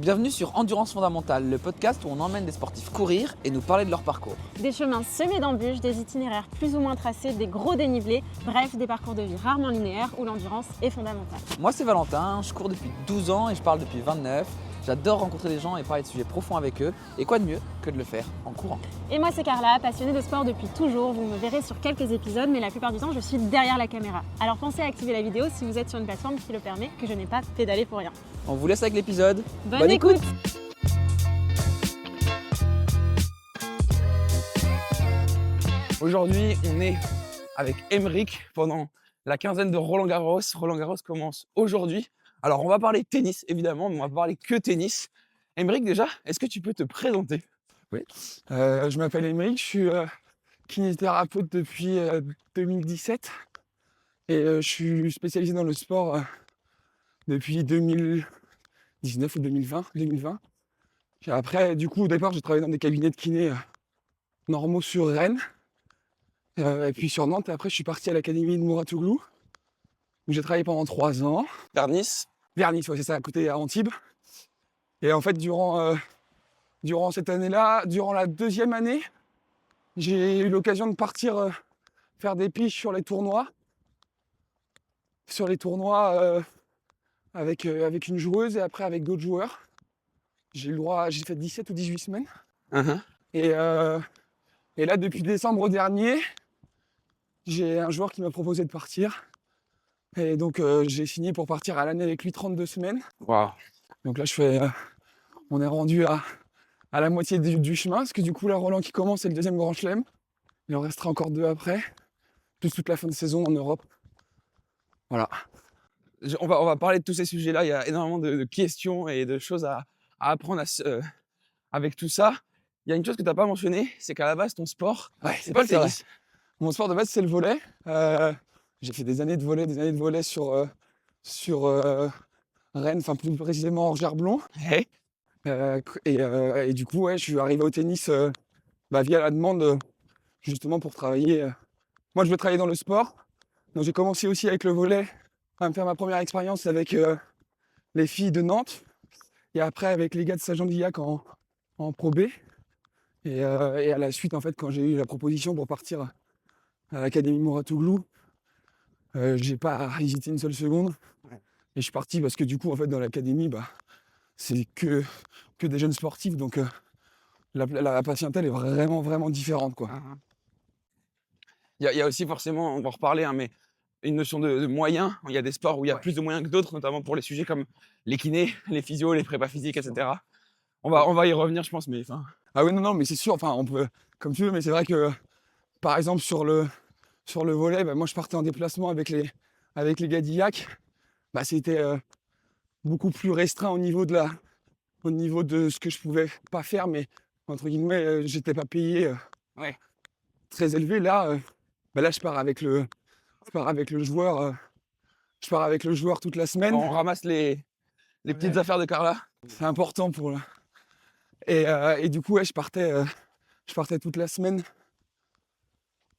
Bienvenue sur Endurance Fondamentale, le podcast où on emmène des sportifs courir et nous parler de leur parcours. Des chemins semés d'embûches, des itinéraires plus ou moins tracés, des gros dénivelés, bref, des parcours de vie rarement linéaires où l'endurance est fondamentale. Moi c'est Valentin, je cours depuis 12 ans et je parle depuis 29. J'adore rencontrer des gens et parler de sujets profonds avec eux. Et quoi de mieux que de le faire en courant. Et moi c'est Carla, passionnée de sport depuis toujours. Vous me verrez sur quelques épisodes, mais la plupart du temps je suis derrière la caméra. Alors pensez à activer la vidéo si vous êtes sur une plateforme qui le permet, que je n'ai pas pédalé pour rien. On vous laisse avec l'épisode. Bonne écoute. Aujourd'hui, on est avec Aymeric pendant la quinzaine de Roland-Garros. Roland-Garros commence aujourd'hui. Alors, on va parler tennis, évidemment, mais on va parler que tennis. Aymeric, déjà, est-ce que tu peux te présenter? Oui. Je m'appelle Aymeric, je suis kinésithérapeute depuis 2017 et je suis spécialisé dans le sport depuis 2019 ou 2020. Puis après, du coup, au départ, j'ai travaillé dans des cabinets de kiné normaux sur Rennes et puis sur Nantes. Et après, je suis parti à l'académie de Mouratoglou où j'ai travaillé pendant 3 ans. Vers Nice. Vers Nice, ouais, c'est ça, à côté à Antibes. Et en fait, durant cette année-là, durant la deuxième année, j'ai eu l'occasion de partir faire des piges sur les tournois. Avec une joueuse et après avec d'autres joueurs. J'ai fait 17 ou 18 semaines. Uh-huh. Et là, depuis décembre dernier, j'ai un joueur qui m'a proposé de partir. Et donc, j'ai signé pour partir à l'année avec lui 32 semaines. Wow. Donc là, on est rendu à la moitié du chemin, parce que du coup, là, Roland qui commence, c'est le deuxième grand chelem. Il en restera encore 2 après, plus toute la fin de saison en Europe. Voilà. On va parler de tous ces sujets-là. Il y a énormément de questions et de choses à apprendre avec tout ça. Il y a une chose que tu n'as pas mentionnée, c'est qu'à la base, ton sport, Ouais, c'est pas le tennis. Mon sport de base, c'est le volley. J'ai fait des années de volley sur Rennes, enfin plus précisément Orge-Herblon. Hey. Et du coup, ouais, je suis arrivé au tennis via la demande, justement pour travailler. Moi, je veux travailler dans le sport. Donc, j'ai commencé aussi avec le volley, à me faire ma première expérience avec les filles de Nantes. Et après, avec les gars de Saint-Jean-d'Illac en Pro B. Et à la suite, en fait, quand j'ai eu la proposition pour partir à l'académie Mouratoglou, j'ai pas hésité une seule seconde. Et je suis parti parce que du coup, en fait, dans l'académie, c'est que des jeunes sportifs. Donc, la patientèle est vraiment, vraiment différente, quoi. Uh-huh. Il y a aussi forcément, on va en reparler, hein, mais une notion de moyens. Il y a des sports où il y a plus de moyens que d'autres, notamment pour les sujets comme les kinés, les physios, les prépas physiques, etc. On va y revenir, je pense, mais enfin. Ah oui, non, mais c'est sûr, enfin, on peut, comme tu veux, mais c'est vrai que, par exemple, sur le volley, moi, je partais en déplacement avec les gars d'IAC. C'était beaucoup plus restreint au niveau de ce que je pouvais pas faire, mais, entre guillemets, j'étais pas payé Ouais. très élevé. Là, je pars avec le joueur, toute la semaine. On ramasse les petites affaires de Carla. C'est important pour et du coup, ouais, je partais toute la semaine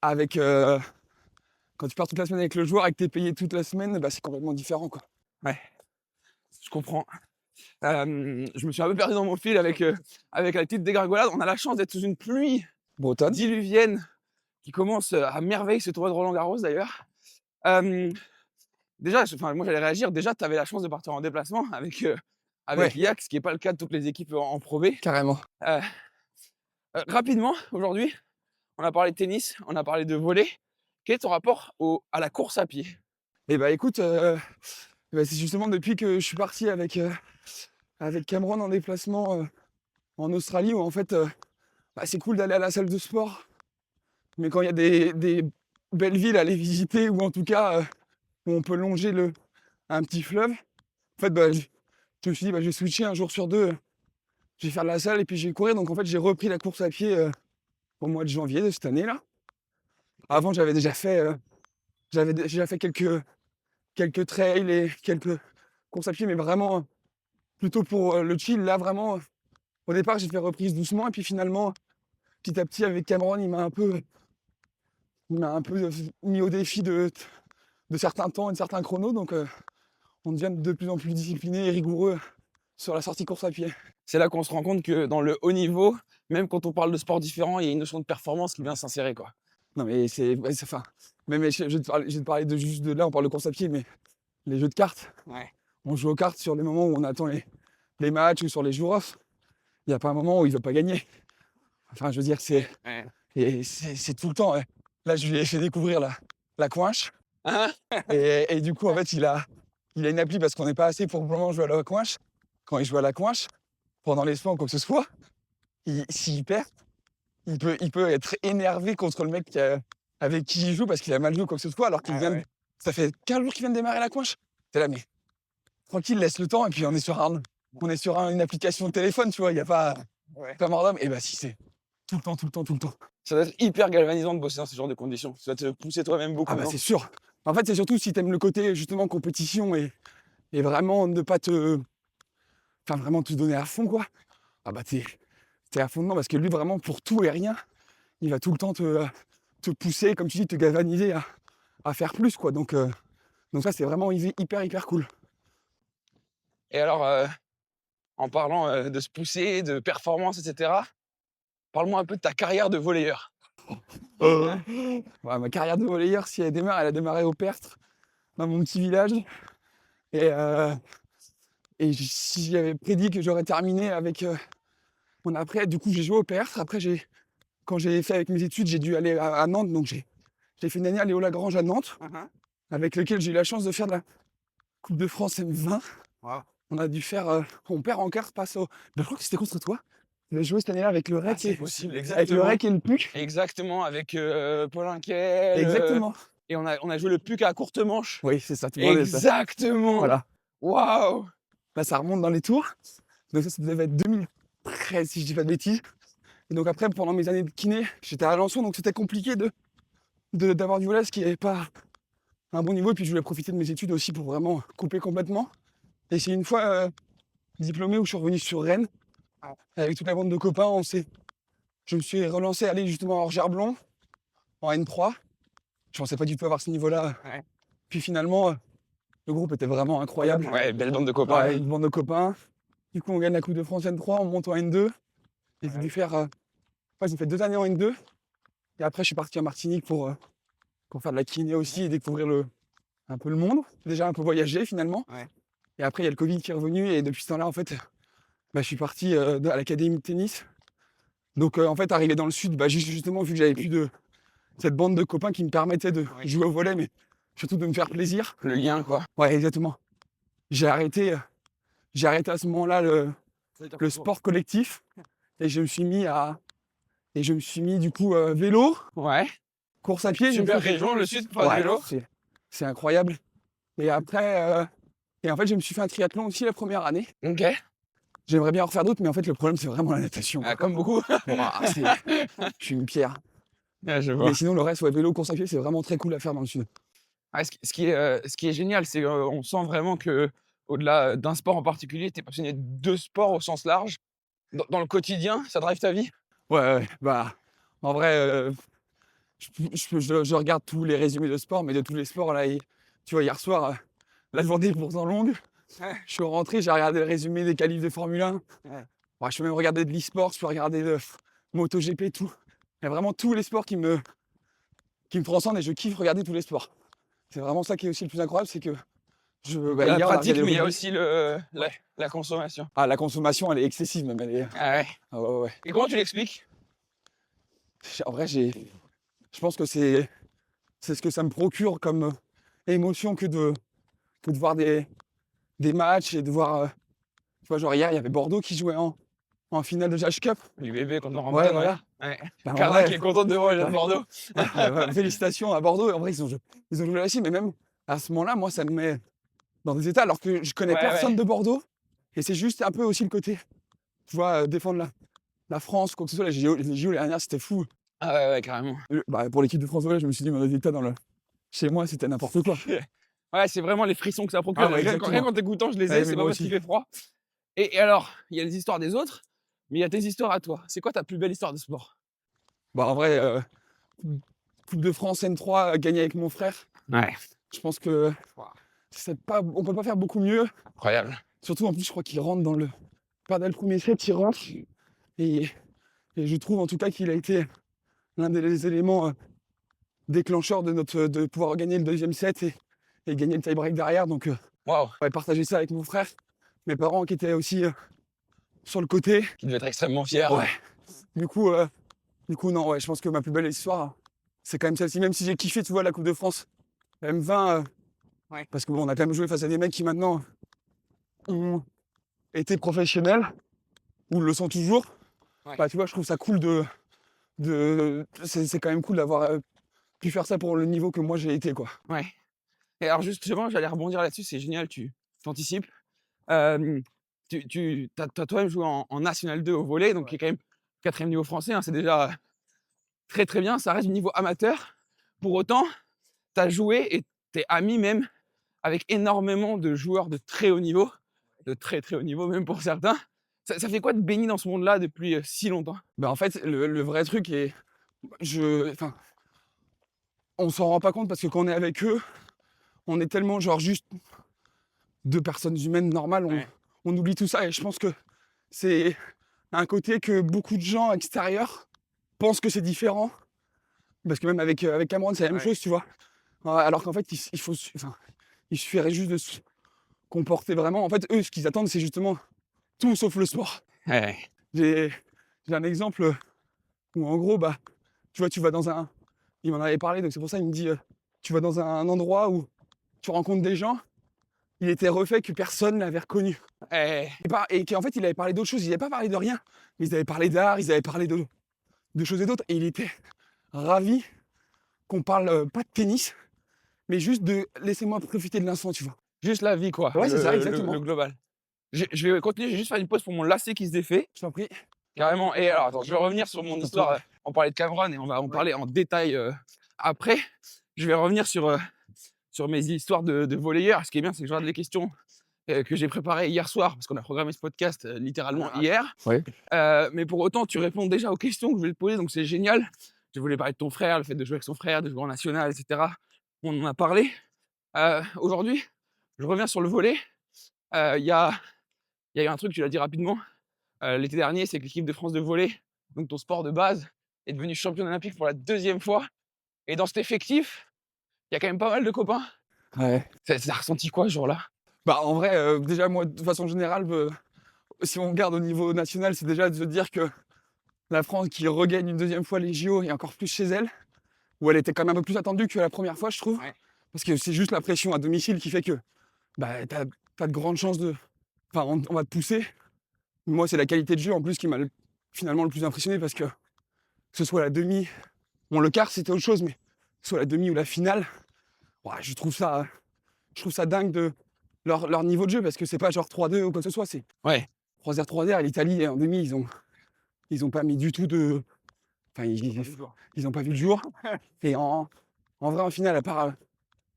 avec quand tu pars toute la semaine avec le joueur et que tu es payé toute la semaine, c'est complètement différent, quoi. Ouais, je comprends. Je me suis un peu perdu dans mon fil avec la petite dégringolade. On a la chance d'être sous une pluie Bretonne. diluvienne qui commence à merveille ce tournoi de Roland-Garros d'ailleurs. Déjà, moi j'allais réagir. Déjà, tu avais la chance de partir en déplacement avec Ouais. IAC, ce qui n'est pas le cas de toutes les équipes en Pro B. Carrément. Rapidement, aujourd'hui, on a parlé de tennis, on a parlé de volley. Quel est ton rapport à la course à pied? Et écoute, c'est justement depuis que je suis parti avec Cameron en déplacement en Australie où en fait, c'est cool d'aller à la salle de sport. Mais quand il y a des belles villes à aller visiter ou en tout cas où on peut longer un petit fleuve, en fait, je me suis dit, je vais switcher un jour sur 2. Je vais faire de la salle et puis je vais courir. Donc en fait, j'ai repris la course à pied au mois de janvier de cette année-là. Avant, j'avais déjà fait quelques trails et quelques courses à pied, mais vraiment plutôt pour le chill. Là, vraiment, au départ, j'ai fait reprise doucement et puis finalement, petit à petit, avec Cameron, il m'a un peu mis au défi de certains temps et de certains chronos. Donc, on devient de plus en plus discipliné et rigoureux sur la sortie course à pied. C'est là qu'on se rend compte que dans le haut niveau, même quand on parle de sports différents, il y a une notion de performance qui vient s'insérer, quoi. Non, mais enfin, même, je vais te parler de juste de là, on parle de course à pied, mais les jeux de cartes, Ouais. on joue aux cartes sur les moments où on attend les matchs ou sur les jours off. Il n'y a pas un moment où il ne veut pas gagner. Enfin, je veux dire, Ouais. c'est tout le temps. Ouais. Là, je lui ai fait découvrir la coinche. Hein? Et du coup, en fait, il a une appli parce qu'on n'est pas assez pour vraiment jouer à la coinche. Quand il joue à la coinche, pendant les soins ou quoi que ce soit, s'il perd, il peut être énervé contre le mec avec qui il joue parce qu'il a mal joué ou quoi que ce soit, alors qu'il Ah vient ouais. ça fait 15 jours qu'il vient de démarrer la coinche. T'es là, mais tranquille, laisse le temps, et puis on est sur une application de téléphone, tu vois, il n'y a pas, Ouais. pas mort d'homme. Et bah si, c'est tout le temps, tout le temps, tout le temps. Ça doit être hyper galvanisant de bosser dans ce genre de conditions. Ça doit te pousser toi-même beaucoup. Ah bah non? c'est sûr. En fait, c'est surtout si t'aimes le côté justement compétition et vraiment ne pas te... Enfin, vraiment te donner à fond, quoi. Ah bah t'es à fond dedans, parce que lui, vraiment, pour tout et rien, il va tout le temps te pousser, comme tu dis, te galvaniser à faire plus, quoi. Donc ça, c'est vraiment hyper, hyper cool. Et alors, en parlant de se pousser, de performance, etc., parle-moi un peu de ta carrière de volleyeur. Ouais, ma carrière de volleyeur, si elle a démarré au Pertre, dans mon petit village. Si j'avais prédit que j'aurais terminé avec mon après, du coup, j'ai joué au Pertre. Après, quand j'ai fait avec mes études, j'ai dû aller à Nantes. Donc, j'ai fait une année à Léo Lagrange à Nantes, avec lequel j'ai eu la chance de faire de la Coupe de France M20. Wow. On a dû faire, on perd en quart, passe au. Je crois que c'était contre toi. J'ai joué cette année-là avec le REC, C'est possible, avec le exactement. REC et le PUC. Exactement, avec Paul Inquel. Exactement. Et on a joué le PUC à courte manche. Oui, c'est ça. Tout le monde est ça. Exactement. Voilà. Waouh. Là, ça remonte dans les tours. Donc ça devait être 2013, si je dis pas de bêtises. Et donc après, pendant mes années de kiné, j'étais à Alençon, donc c'était compliqué d'avoir du volet, ce qui n'avait pas un bon niveau. Et puis je voulais profiter de mes études aussi pour vraiment couper complètement. Et c'est une fois diplômé où je suis revenu sur Rennes, avec toute la bande de copains. Je me suis relancé à aller justement à Orgerblanc, en N3. Je pensais pas du tout avoir ce niveau-là. Ouais. Puis finalement, le groupe était vraiment incroyable. Ouais, belle bande de copains. Ouais, une bande de copains. Du coup, on gagne la Coupe de France N3, on monte en N2. Et j'ai dû faire... j'ai fait 2 années en N2. Et après, je suis parti en Martinique pour faire de la kiné aussi et découvrir un peu le monde. Déjà un peu voyager finalement. Ouais. Et après, il y a le Covid qui est revenu. Et depuis ce temps-là, en fait, je suis parti à l'académie de tennis. Donc, en fait, arrivé dans le sud, justement, vu que j'avais plus de cette bande de copains qui me permettait de jouer au volley, mais surtout de me faire plaisir. Le lien, quoi. Ouais, exactement. J'ai arrêté à ce moment-là le sport collectif et je me suis mis du coup vélo, Ouais. course à pied. Super région, le sud, pour le vélo. C'est incroyable. Et après, en fait, je me suis fait un triathlon aussi la première année. Ok. J'aimerais bien en refaire d'autres, mais en fait, le problème, c'est vraiment la natation. Ah, comme beaucoup. Je suis une pierre. Ah, je vois. Mais sinon, le reste, vélo, course à pied, c'est vraiment très cool à faire dans le sud. Ah, ce qui est génial, c'est qu'on sent vraiment que au-delà d'un sport en particulier, tu es passionné de sport au sens large. Dans le quotidien, ça drive ta vie? Ouais, en vrai, je regarde tous les résumés de sport, mais de tous les sports, là, tu vois, hier soir, la journée est pourtant longue. Ouais. Je suis rentré, j'ai regardé le résumé des qualifs de Formule 1. Ouais. Ouais, je peux même regarder de l'e-sport, je peux regarder de MotoGP, tout. Il y a vraiment tous les sports qui me transcendent et je kiffe regarder tous les sports. C'est vraiment ça qui est aussi le plus incroyable, c'est que Il y a la hier, on a pratique, regardé mais il y a rugby. aussi la consommation. Ah, la consommation, elle est excessive même. Ah ouais. Ah ouais. Et comment tu l'expliques? En vrai, je pense que c'est ce que ça me procure comme émotion que de voir des matchs et de voir. Tu vois, genre hier, il y avait Bordeaux qui jouait en finale de Jage Cup. L'UBB contre Ouais, Northampton. voilà. Ouais. En Carla vrai, qui est contente de voir les gens de Bordeaux. félicitations à Bordeaux. En vrai, ils ont joué là-dessus, mais même à ce moment-là, moi, ça me met dans des états alors que je connais personne de Bordeaux. Et c'est juste un peu aussi le côté, tu vois, défendre la France, quoi que ce soit. Les JO l'année dernière, c'était fou. Ah ouais, carrément. Pour l'équipe de France, je me suis dit, mais les états chez moi, c'était n'importe quoi. Ouais, c'est vraiment les frissons que ça procure. Ah ouais, Rien qu'en t'écoutant, je les ai, Ouais, mais c'est pas moi parce qu'il aussi. fait froid. Et alors, il y a les histoires des autres, mais il y a tes histoires à toi. C'est quoi ta plus belle histoire de sport? En vrai, Coupe de France N3 gagnée avec mon frère. Ouais. Je pense que on peut pas faire beaucoup mieux. Incroyable. Surtout, en plus, je crois qu'il rentre dans le... Perdant le premier set, il rentre. Et, et je trouve, en tout cas, qu'il a été l'un des éléments déclencheurs de pouvoir gagner le deuxième set et gagner le tie-break derrière. Donc, Waouh, on va partager ça avec mon frère. Mes parents qui étaient aussi sur le côté. qui devait être extrêmement fier. Ouais. Du coup, non, ouais, je pense que ma plus belle histoire, c'est quand même celle-ci. Même si j'ai kiffé, tu vois, la Coupe de France, la M20, Ouais. parce que bon, on a quand même joué face à des mecs qui maintenant ont été professionnels, ou le sont toujours. Ouais. Bah, tu vois, je trouve ça cool c'est quand même cool d'avoir pu faire ça pour le niveau que moi j'ai été, quoi. Ouais. Et alors justement, j'allais rebondir là-dessus, c'est génial, tu t'anticipes. T'as toi-même joué en National 2 au volley, donc qui est quand même 4e niveau français, hein, c'est déjà très très bien, ça reste du niveau amateur. Pour autant, tu as joué et t'es ami même avec énormément de joueurs de très haut niveau, de très très haut niveau même pour certains. Ça fait quoi de baigner dans ce monde-là depuis si longtemps? Bah, en fait, le vrai truc est... Enfin, on s'en rend pas compte parce que quand on est avec eux, on est tellement genre juste 2 personnes humaines normales, Ouais. on oublie tout ça. Et je pense que c'est un côté que beaucoup de gens extérieurs pensent que c'est différent. Parce que même avec Cameron, c'est la même Ouais. chose, tu vois. Alors qu'en fait, il suffirait juste de se comporter vraiment. En fait, eux, ce qu'ils attendent, c'est justement tout sauf le sport. Ouais. J'ai un exemple où, en gros, bah, tu vois, tu vas dans un... Il m'en avait parlé, donc c'est pour ça qu'il me dit tu vas dans un endroit où tu rencontres des gens, il était refait que personne l'avait reconnu. Ouais. Et qu'en fait, il avait parlé d'autre chose. Il n'avait pas parlé de rien, mais ils avaient parlé d'art, ils avaient parlé de choses et d'autres. Et il était ravi qu'on parle pas de tennis, mais juste de laissez-moi profiter de l'instant, tu vois. Juste la vie, quoi. Ouais, c'est ça, le- exactement. Le global. Je vais continuer, je vais juste faire une pause pour mon lacet qui se défait. Je t'en prie. Carrément. Et alors, attends, je vais revenir sur mon histoire. On parlait de Cameron et on va en parler en détail après. Je vais revenir sur mes histoires de volleyeur. Ce qui est bien, c'est que je regarde les questions que j'ai préparées hier soir, parce qu'on a programmé ce podcast littéralement hier. Ouais. Mais pour autant, tu réponds déjà aux questions que je vais te poser, donc c'est génial. Je voulais parler de ton frère, le fait de jouer avec son frère, de jouer en national, etc. On en a parlé. Aujourd'hui, je reviens sur le volley. Il y a eu un truc, tu l'as dit rapidement, l'été dernier, c'est que l'équipe de France de volley, donc ton sport de base, est devenue championne olympique pour la 2e fois. Et dans cet effectif, il y a quand même pas mal de copains. Ouais. Ça a ressenti quoi ce jour-là? Bah, en vrai, déjà, moi, de façon générale, si on regarde au niveau national, c'est déjà de se dire que la France qui regagne une 2e fois les JO et encore plus chez elle, où elle était quand même un peu plus attendue que la première fois, je trouve. Ouais. Parce que c'est juste la pression à domicile qui fait que bah, t'as de grandes chances de... Enfin, on va te pousser. Moi, c'est la qualité de jeu en plus qui m'a finalement le plus impressionné parce que ce soit la demi... Bon, le quart, c'était autre chose, mais que ce soit la demi ou la finale, ouais, je trouve ça dingue de leur niveau de jeu parce que c'est pas genre 3-2 ou quoi que ce soit, c'est Ouais. 3-0, 3-0. Et l'Italie, en demi, ils ont pas mis du tout de... Enfin, ils ont pas vu le jour. Et en vrai, en finale, à part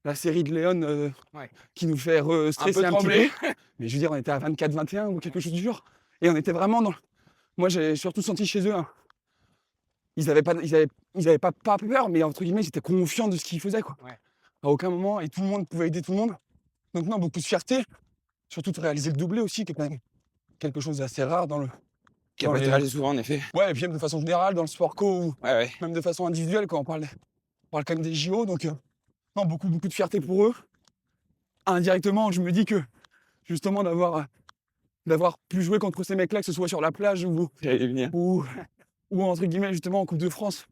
la série de Léon Ouais. qui nous fait stresser un petit trembler. peu. Mais je veux dire, on était à 24-21 ou quelque chose du genre. Et on était vraiment dans... Moi, j'ai surtout senti chez eux, hein, ils avaient pas peur, mais entre guillemets, ils étaient confiants de ce qu'ils faisaient, quoi. Ouais. À aucun moment, et tout le monde pouvait aider tout le monde. Donc non, beaucoup de fierté. Surtout de réaliser le doublé aussi, qui est quand même quelque chose d'assez rare dans le... Qui a dans pas les- été réalisé souvent, en effet. Ouais, et puis même de façon générale, dans le sport co, ou Ouais. même de façon individuelle, quand on parle quand même des JO. Donc non, beaucoup de fierté pour eux. Indirectement, je me dis que justement d'avoir pu jouer contre ces mecs-là, que ce soit sur la plage J'allais venir. ou entre guillemets justement en Coupe de France,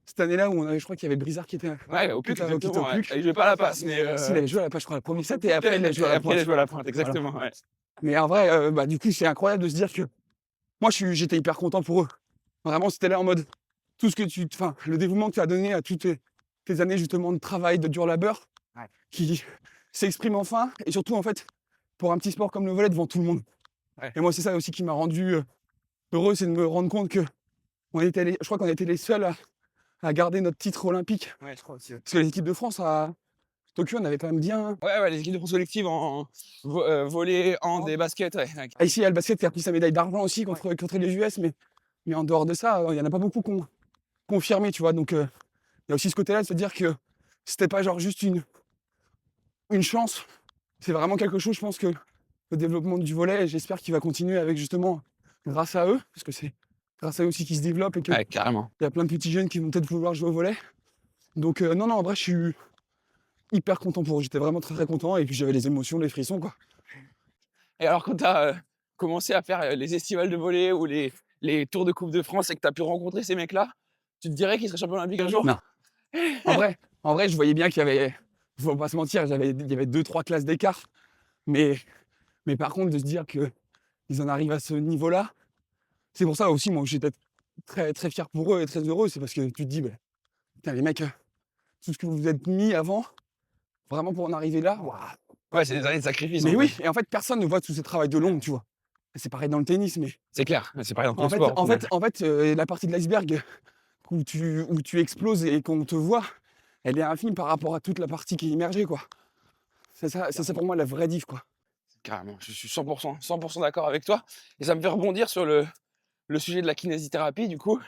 cette année-là où je crois qu'il y avait Brizard qui était Ouais, au PUC, Putain, au exactement. PUC. Ouais. Il jouait pas à la passe, mais. s'il avait joué à la plage, je crois, la première set, et après il a joué à la Après, il a pointe. joué à la pointe, exactement. Ouais. Mais en vrai, bah, du coup, c'est incroyable de se dire que moi, j'étais hyper content pour eux. Vraiment, c'était là en mode tout ce que le dévouement que tu as donné à toutes tes années justement de travail, de dur labeur, Ouais. qui s'exprime enfin, et surtout en fait, pour un petit sport comme le volley devant tout le monde. Ouais. Et moi, c'est ça aussi qui m'a rendu heureux, c'est de me rendre compte que je crois qu'on était les seuls à garder notre titre olympique. Ouais, je crois aussi. Parce que les équipes de France à Tokyo, on avait quand même bien. Ouais, les équipes de France collectives en volley, hand et basket, ouais. Ah, ici, il y a le basket qui a pris sa médaille d'argent aussi contre les US, mais en dehors de ça, il n'y en a pas beaucoup qui ont confirmé, tu vois. Donc, il y a aussi ce côté-là de se dire que c'était pas genre juste une chance. C'est vraiment quelque chose, je pense, que le développement du volley. Et j'espère qu'il va continuer avec justement, grâce à eux, parce que c'est grâce à eux aussi qu'ils se développent et qu'il Ouais, carrément. y a plein de petits jeunes qui vont peut-être vouloir jouer au volley. Donc non, en vrai, je suis hyper content pour eux. J'étais vraiment très très content et puis j'avais les émotions, les frissons, quoi. Et alors, quand tu as commencé à faire les estivales de volley ou les tours de Coupe de France et que tu as pu rencontrer ces mecs-là, tu te dirais qu'ils seraient champions olympiques un jour? Non. En vrai, je voyais bien qu'il y avait, faut pas se mentir, il y avait 2-3 classes d'écart. Mais par contre, de se dire qu'ils en arrivent à ce niveau-là, c'est pour ça aussi, moi, j'étais très, très fier pour eux et très heureux. C'est parce que tu te dis, ben, putain, les mecs, tout ce que vous vous êtes mis avant, vraiment pour en arriver là, waouh. Ouais, c'est des années de sacrifice. Mais en oui, fait. et en fait, personne ne voit tout ce travail de l'ombre, tu vois. C'est pareil dans le tennis, mais C'est clair, c'est pareil dans en ton fait, sport. au final. la partie de l'iceberg où tu exploses et qu'on te voit, elle est infime par rapport à toute la partie qui est immergée, quoi. C'est ça pour moi la vraie diff, quoi. Carrément, je suis 100% d'accord avec toi. Et ça me fait rebondir sur le sujet de la kinésithérapie. Du coup,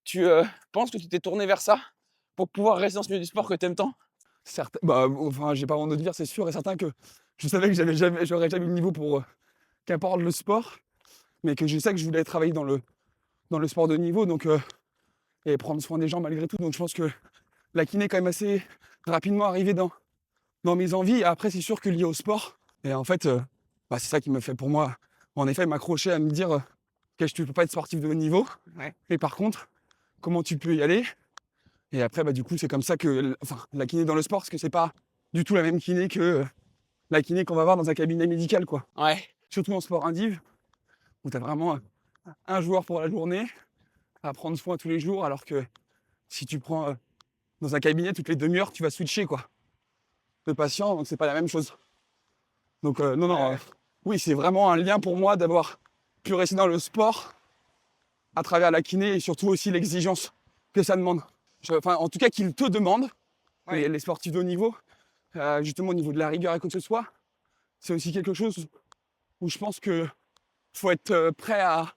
tu penses que tu t'es tourné vers ça pour pouvoir rester dans ce milieu du sport que tu aimes tant? Certes, bah, enfin, j'ai pas honte de dire, c'est sûr et certain que je savais que j'aurais jamais eu le niveau pour qu'importe le sport, mais que je sais que je voulais travailler dans le sport de niveau, donc et prendre soin des gens malgré tout. Donc je pense que la kiné est quand même assez rapidement arrivée dans mes envies. Et après, c'est sûr que lié au sport, et en fait, bah, c'est ça qui me fait pour moi, en effet, m'accrocher à me dire que tu peux pas être sportif de haut niveau, Ouais. mais par contre, comment tu peux y aller? Et après, bah, du coup, c'est comme ça que la kiné dans le sport, parce que c'est pas du tout la même kiné que la kiné qu'on va voir dans un cabinet médical, quoi. Ouais. Surtout en sport indiv, où tu as vraiment un joueur pour la journée, à prendre soin tous les jours, alors que si tu prends dans un cabinet, toutes les demi-heures, tu vas switcher, quoi, de patient, donc c'est pas la même chose. Donc non, oui, c'est vraiment un lien pour moi d'avoir pu rester dans le sport à travers la kiné et surtout aussi l'exigence que ça demande. Enfin, en tout cas, qu'il te demande, Ouais. les sportifs de haut niveau, justement au niveau de la rigueur et quoi que ce soit, c'est aussi quelque chose où je pense que faut être prêt à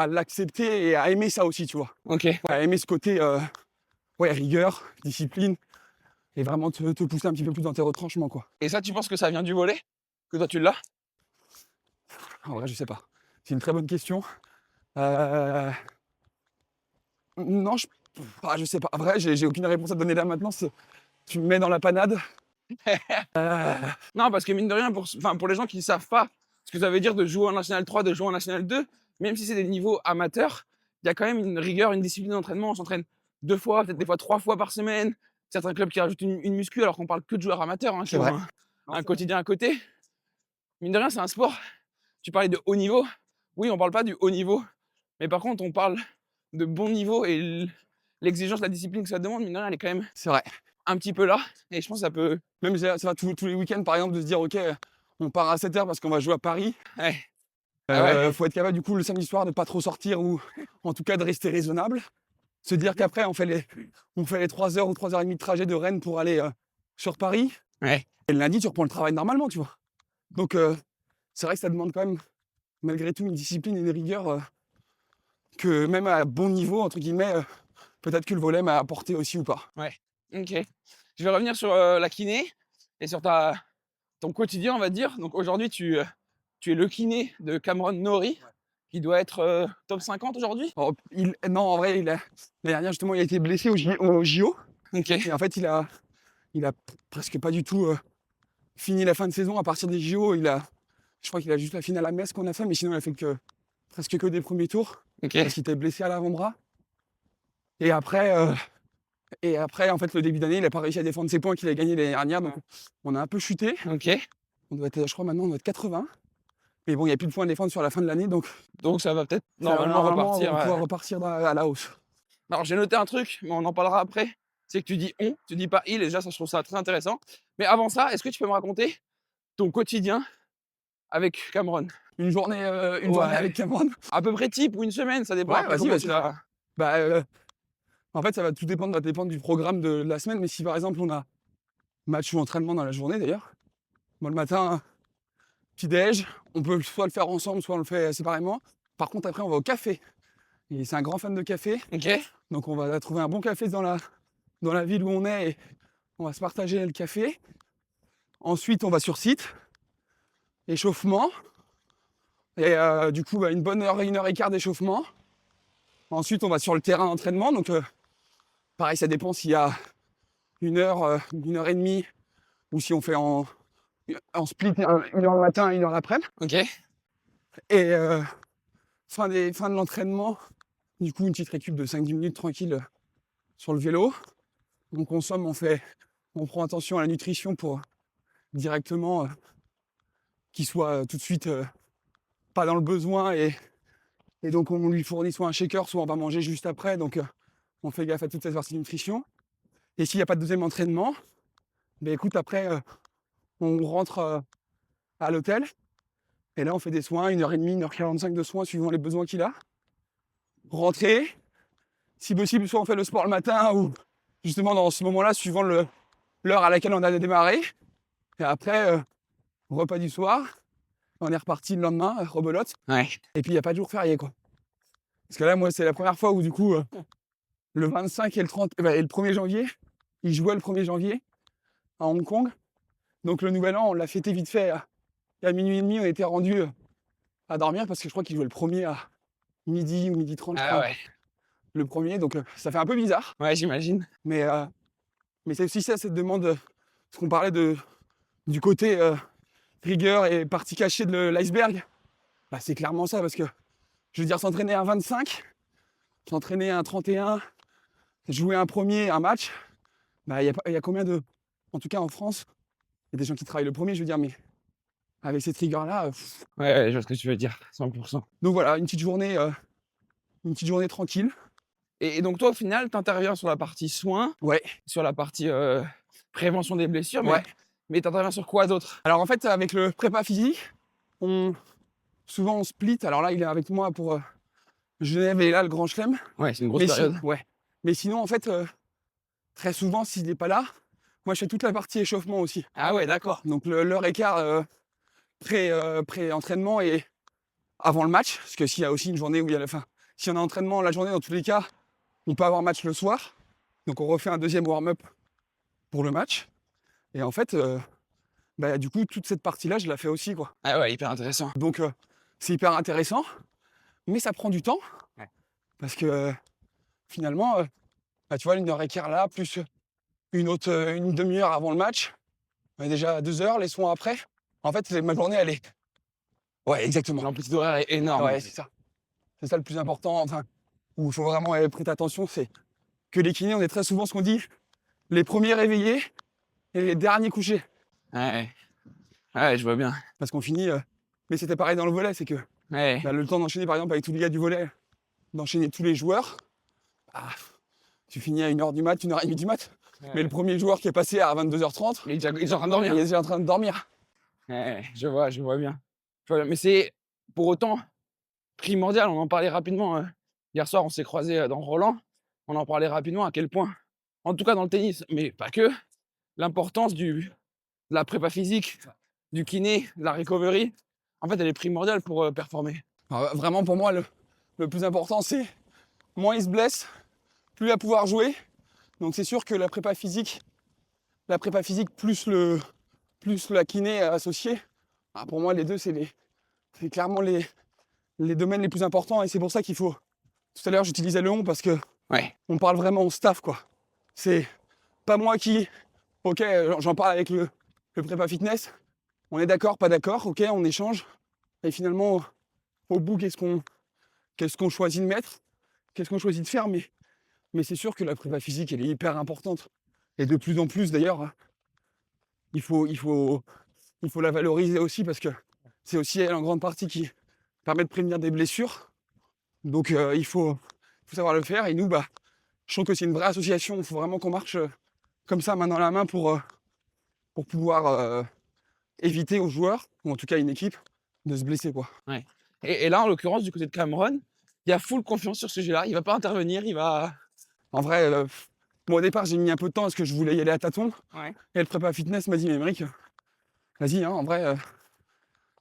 l'accepter et à aimer ça aussi, tu vois. Ok. Ouais, à aimer ce côté rigueur, discipline, et vraiment te pousser un petit peu plus dans tes retranchements, quoi. Et ça, tu penses que ça vient du volley? Que toi, tu l'as? En vrai, je sais pas. C'est une très bonne question. Non, je sais pas. En vrai, j'ai aucune réponse à te donner là maintenant. Tu me mets dans la panade. Non, parce que mine de rien, pour les gens qui ne savent pas ce que ça veut dire de jouer en National 3, de jouer en National 2, même si c'est des niveaux amateurs, il y a quand même une rigueur, une discipline d'entraînement. On s'entraîne 2 fois, peut-être des fois 3 fois par semaine. Certains clubs qui rajoutent une muscu, alors qu'on parle que de joueurs amateurs, hein, qui C'est ont vrai. un quotidien à côté. Mine de rien, c'est un sport. Tu parlais de haut niveau. Oui, on parle pas du haut niveau, mais par contre, on parle de bon niveau et l'exigence, la discipline que ça demande, mine de rien, elle est quand même C'est vrai. un petit peu là. Et je pense que ça peut. Même ça va tous les week-ends, par exemple, de se dire, ok, on part à 7h parce qu'on va jouer à Paris. Ouais. Ah ouais. Faut être capable, du coup, le samedi soir, de pas trop sortir ou en tout cas de rester raisonnable. Se dire qu'après, on fait les 3 heures ou 3h30 de trajet de Rennes pour aller sur Paris. Ouais. Et le lundi, tu reprends le travail normalement, tu vois. Donc, c'est vrai que ça demande quand même, malgré tout, une discipline et une rigueur que même à bon niveau, entre guillemets, peut-être que le volley m'a apporté aussi ou pas. Ok. Je vais revenir sur la kiné et sur ton quotidien, on va dire. Donc aujourd'hui, tu es le kiné de Cameron Norrie, qui doit être top 50 aujourd'hui. Alors, non, en vrai, l'année dernière, justement, il a été blessé au JO. Ok. Et en fait, il a presque pas du tout fini la fin de saison. À partir des JO, je crois qu'il a juste la finale à Metz qu'on a fait, mais sinon, il a fait presque que des premiers tours. Ok. Parce qu'il était blessé à l'avant-bras. Et après, en fait, le début d'année, il n'a pas réussi à défendre ses points qu'il a gagnés l'année dernière. Donc, on a un peu chuté. Ok. On doit être, je crois, maintenant, on doit être 80. Mais bon, il n'y a plus de points à défendre sur la fin de l'année. Donc, Donc ça va peut-être ça va normalement repartir. on va pouvoir repartir à la hausse. Alors j'ai noté un truc, mais on en parlera après. C'est que tu dis on, tu dis pas il, et déjà ça, je trouve ça très intéressant. Mais avant ça, est-ce que tu peux me raconter ton quotidien avec Cameron? Une journée Ouais. avec Cameron. À peu près type ou une semaine, ça dépend. Ouais, Après, vas-y, comment vas-y. tu l'as- Bah, en fait, ça va tout dépendre, du programme de la semaine. Mais si par exemple on a match ou entraînement dans la journée d'ailleurs, moi le matin, petit déj, on peut soit le faire ensemble, soit on le fait séparément. Par contre, après, on va au café. Et c'est un grand fan de café. Ok. Donc on va trouver un bon café dans la ville où on est et on va se partager le café. Ensuite, on va sur site. échauffement. Et du coup, une bonne heure et 1 heure et quart d'échauffement. Ensuite, on va sur le terrain d'entraînement. Donc, pareil, ça dépend s'il y a 1 heure, 1 heure et demie, ou si on fait en split 1 heure le matin, 1 heure l'après-midi. Ok. Et fin de l'entraînement, du coup, une petite récup de 5-10 minutes tranquille sur le vélo. On consomme, on prend attention à la nutrition pour directement qu'il soit tout de suite pas dans le besoin. Et donc, on lui fournit soit un shaker, soit on va manger juste après. Donc, on fait gaffe à toute cette partie de nutrition. Et s'il n'y a pas de deuxième entraînement, ben écoute, après, on rentre à l'hôtel. Et là, on fait des soins, 1 heure et demie, 1 heure 45 de soins suivant les besoins qu'il a. Rentrer. Si possible, soit on fait le sport le matin ou justement dans ce moment-là, suivant l'heure à laquelle on a démarré. Et après, repas du soir. On est reparti le lendemain, rebelote. Ouais. Et puis, il n'y a pas de jour férié, quoi. Parce que là, moi, c'est la première fois où, du coup, le 25 et le 30, et le 1er janvier, ils jouaient le 1er janvier à Hong Kong. Donc, le nouvel an, on l'a fêté vite fait. À minuit et demi, on était rendu à dormir parce que je crois qu'ils jouaient le 1er à midi ou midi 30, je Ah crois. ouais. Le 1er, donc ça fait un peu bizarre. Ouais, j'imagine. Mais c'est aussi ça, cette demande, parce qu'on parlait du côté rigueur et partie cachée de l'iceberg. Bah, c'est clairement ça, parce que, je veux dire, s'entraîner à 25, s'entraîner à 31, jouer un premier, un match, bah, il y a combien de... En tout cas, en France, il y a des gens qui travaillent le premier, je veux dire, mais avec cette rigueur-là... Ouais, je vois ce que tu veux dire, 100%. Donc voilà, une petite journée tranquille. Et donc, toi, au final, tu interviens sur la partie soins, Ouais. sur la partie prévention des blessures, Ouais. mais tu interviens sur quoi d'autre? Alors en fait, avec le prépa physique, souvent on split. Alors là, il est avec moi pour Genève et là, le Grand Chelem. Ouais, c'est une grosse période. Ouais. Mais sinon, en fait, très souvent, s'il n'est pas là, moi, je fais toute la partie échauffement aussi. Ah ouais, d'accord. Donc l'heure et quart pré-entraînement et avant le match. Parce que s'il y a aussi une journée où il y a la fin. Si on a entraînement la journée, dans tous les cas, on peut avoir match le soir. Donc on refait un deuxième warm-up pour le match. Et en fait, du coup, toute cette partie-là, je la fais aussi, quoi. Ah ouais, hyper intéressant. Donc, c'est hyper intéressant, mais ça prend du temps. Ouais. Parce que finalement, tu vois, 1 heure et quart là, plus une demi-heure avant le match, on est déjà à 2 heures, les soins après. En fait, ma journée, elle est... Ouais, exactement. L'amplitude horaire est énorme. Ouais, c'est ça. C'est ça le plus important, enfin, où il faut vraiment prêter attention, c'est que les kinés, on est très souvent ce qu'on dit, les premiers réveillés et les derniers couchés. Ouais, je vois bien. Parce qu'on finit... Mais c'était pareil dans le volley, c'est que Ouais. le temps d'enchaîner, par exemple, avec tous les gars du volley, d'enchaîner tous les joueurs, tu finis à 1h du mat, 1h30 du mat. Ouais. Mais le premier joueur qui est passé à 22h30, Il est déjà en train de dormir. il est déjà en train de dormir. Ouais, je vois bien. Mais c'est pour autant primordial. On en parlait rapidement. Hier soir, on s'est croisés dans Roland. On en parlait rapidement à quel point, en tout cas dans le tennis, mais pas que, l'importance de la prépa physique, du kiné, de la recovery, en fait, elle est primordiale pour performer. Alors, vraiment, pour moi, le plus important, c'est moins il se blesse, plus il va pouvoir jouer. Donc c'est sûr que la prépa physique plus la kiné associée, pour moi, les deux, c'est clairement les domaines les plus importants. Et c'est pour ça qu'il faut... Tout à l'heure, j'utilisais le on parce que Ouais. on parle vraiment au staff, quoi. C'est pas moi qui... Ok, j'en parle avec le prépa fitness. On est d'accord, pas d'accord, ok, on échange. Et finalement, au bout, qu'est-ce qu'on choisit de mettre? Qu'est-ce qu'on choisit de faire? Mais c'est sûr que la prépa physique, elle est hyper importante. Et de plus en plus, d'ailleurs, il faut la valoriser aussi parce que c'est aussi elle, en grande partie, qui permet de prévenir des blessures. Donc, il faut savoir le faire. Et nous, je trouve que c'est une vraie association. Il faut vraiment qu'on marche comme ça, main dans la main, pour pouvoir éviter aux joueurs, ou en tout cas à une équipe, de se blesser, quoi. Et là, en l'occurrence, du côté de Cameron, il y a full confiance sur ce sujet-là. Il va pas intervenir, il va... En vrai, moi au départ, j'ai mis un peu de temps parce que je voulais y aller à tâtons. Ouais. Et le prépa fitness m'a dit, mais Émeric, vas-y, hein, en vrai,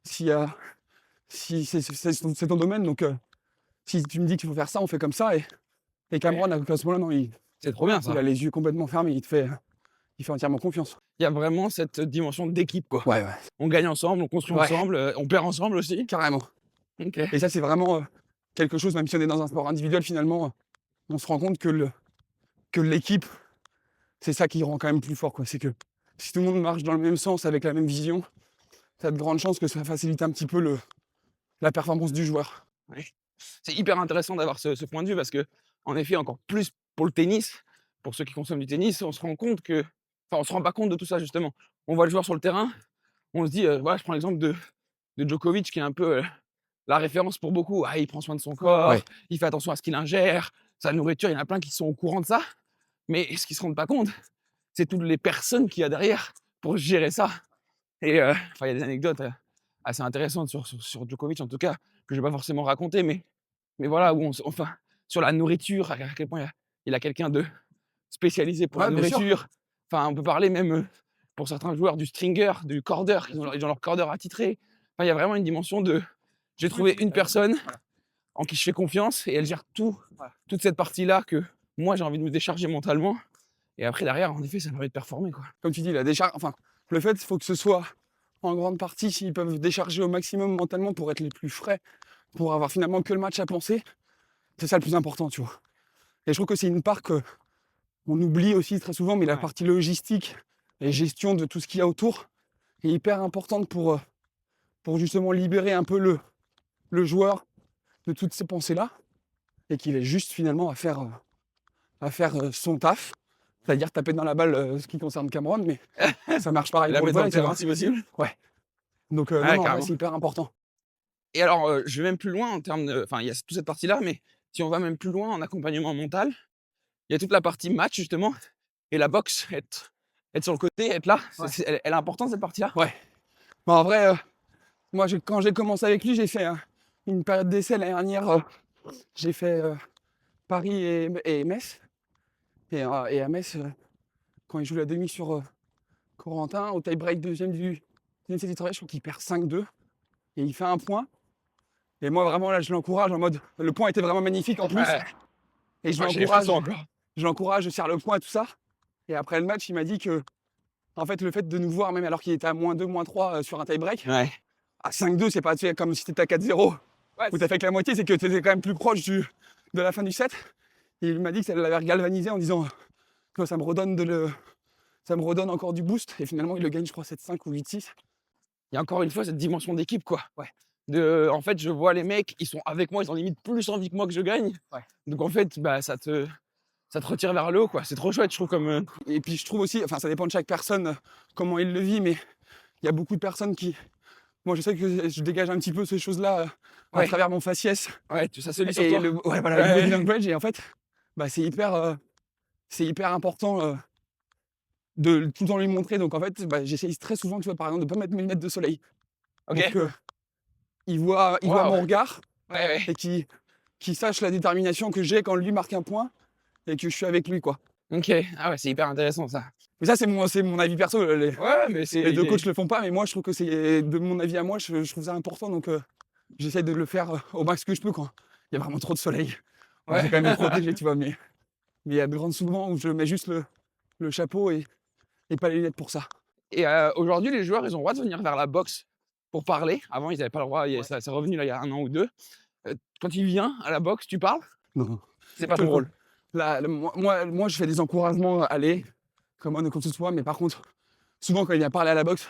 si c'est ton domaine, donc si tu me dis qu'il faut faire ça, on fait comme ça. Et Cameron, à ce moment-là, non, C'est trop bien, ça. il a les yeux complètement fermés. il fait entièrement confiance. Il y a vraiment cette dimension d'équipe, quoi. Ouais. On gagne ensemble, on construit Ouais. ensemble, on perd ensemble aussi. Carrément. OK. Et ça, c'est vraiment quelque chose, même si on est dans un sport individuel, finalement, on se rend compte que l'équipe, c'est ça qui rend quand même plus fort, quoi. C'est que si tout le monde marche dans le même sens, avec la même vision, t'as de grandes chances que ça facilite un petit peu la performance du joueur. C'est hyper intéressant d'avoir ce point de vue parce que, en effet, encore plus pour le tennis, pour ceux qui consomment du tennis, on se rend compte que on se rend pas compte de tout ça, justement. On voit le joueur sur le terrain, on se dit, voilà, je prends l'exemple de Djokovic qui est un peu, la référence pour beaucoup. Ah, il prend soin de son corps, Ouais. il fait attention à ce qu'il ingère, sa nourriture, il y en a plein qui sont au courant de ça. Mais ce qu'ils se rendent pas compte, c'est toutes les personnes qu'il y a derrière pour gérer ça. Et il y a des anecdotes assez intéressantes sur Djokovic, en tout cas, que je vais pas forcément raconter, mais voilà, où enfin, sur la nourriture, à quel point il a quelqu'un de spécialisé pour la Ouais, bien sûr. nourriture. Enfin, on peut parler même, pour certains joueurs, du stringer, du corder, ils ont leur corder attitré. Enfin, il y a vraiment une dimension de j'ai trouvé une personne en qui je fais confiance et elle gère toute cette partie-là que moi, j'ai envie de me décharger mentalement. Et après, derrière, en effet, ça permet de performer, quoi. Comme tu dis, la décharge, enfin, le fait, il faut que ce soit en grande partie, s'ils peuvent décharger au maximum mentalement pour être les plus frais, pour avoir finalement que le match à penser, c'est ça le plus important, tu vois. Et je trouve que c'est une part qu'on oublie aussi très souvent, mais la Ouais. partie logistique et gestion de tout ce qu'il y a autour est hyper importante pour justement libérer un peu le joueur de toutes ces pensées-là et qu'il ait juste finalement à faire son taf, c'est-à-dire taper dans la balle ce qui concerne Cameron, mais ça marche pareil La pour le mettre dans le volley, tu vois. terrain, si possible. Donc Ouais, non, en vrai, carrément. c'est hyper important. Et alors, je vais même plus loin en termes de enfin, il y a toute cette partie-là, mais si on va même plus loin en accompagnement mental, il y a toute la partie match, justement, et la boxe, être sur le côté, être là. Ouais. Elle est importante, cette partie-là? Ouais. Bon, en vrai, moi, quand j'ai commencé avec lui, j'ai fait une période d'essai l'année dernière. J'ai fait Paris et Metz. Et à Metz, quand il joue la demi sur Corentin, au tie-break deuxième set du travail, je crois qu'il perd 5-2. Et il fait un point. Et moi, vraiment, là, je l'encourage en mode. Le point était vraiment magnifique en plus. Ouais. Et je Moi, j'ai les l'encourage. frissons encore. Je serre le point, tout ça. Et après le match, il m'a dit que, en fait, le fait de nous voir, même alors qu'il était à -2, -3 sur un tie-break, Ouais. à 5-2, c'est pas comme si t'étais à 4-0, Ouais, où t'as fait que la moitié, c'est que t'étais quand même plus proche de la fin du set. Et il m'a dit que ça l'avait galvanisé en disant que ça me redonne encore du boost. Et finalement, il le gagne, je crois, 7-5 ou 8-6. il y a encore une fois cette dimension d'équipe, quoi. Ouais. En fait, je vois les mecs, ils sont avec moi, ils ont limite plus envie que moi que je gagne. Ouais. Donc en fait, bah, ça te retire vers le haut, quoi. C'est trop chouette, je trouve, comme. Et puis je trouve aussi, enfin ça dépend de chaque personne comment il le vit, mais il y a beaucoup de personnes qui. Moi je sais que je dégage un petit peu ces choses-là à Ouais. travers mon faciès. Ouais, ça se lit sur Et toi. le Ouais. body language, et en fait, bah, c'est hyper important de tout le temps lui montrer. Donc en fait, bah, j'essaye très souvent, tu vois, par exemple, de ne pas mettre mes lunettes de soleil. OK. Pour que il voit Waouh. mon regard Ouais. et qu'il sache la détermination que j'ai quand lui marque un point et que je suis avec lui, quoi. OK. Ah ouais, c'est hyper intéressant, ça. Mais ça, c'est mon avis perso. Ouais, mais c'est Les deux coachs le font pas, mais moi je trouve que c'est de mon avis à moi, je trouve ça important, donc j'essaie de le faire au max que je peux quand il y a vraiment trop de soleil. Ouais. J'ai quand même me protéger, tu vois, mais il y a de grands souvent où je mets juste le chapeau et pas les lunettes pour ça. Et aujourd'hui, les joueurs, ils ont le droit de venir vers la boxe pour parler. Avant, ils n'avaient pas le droit, ça c'est revenu là, il y a 1 an ou 2. Quand il vient à la boxe, tu parles? Non. C'est pas ton rôle. Là, moi, je fais des encouragements à aller, comme on que ce soit, mais par contre, souvent quand il vient parler à la boxe,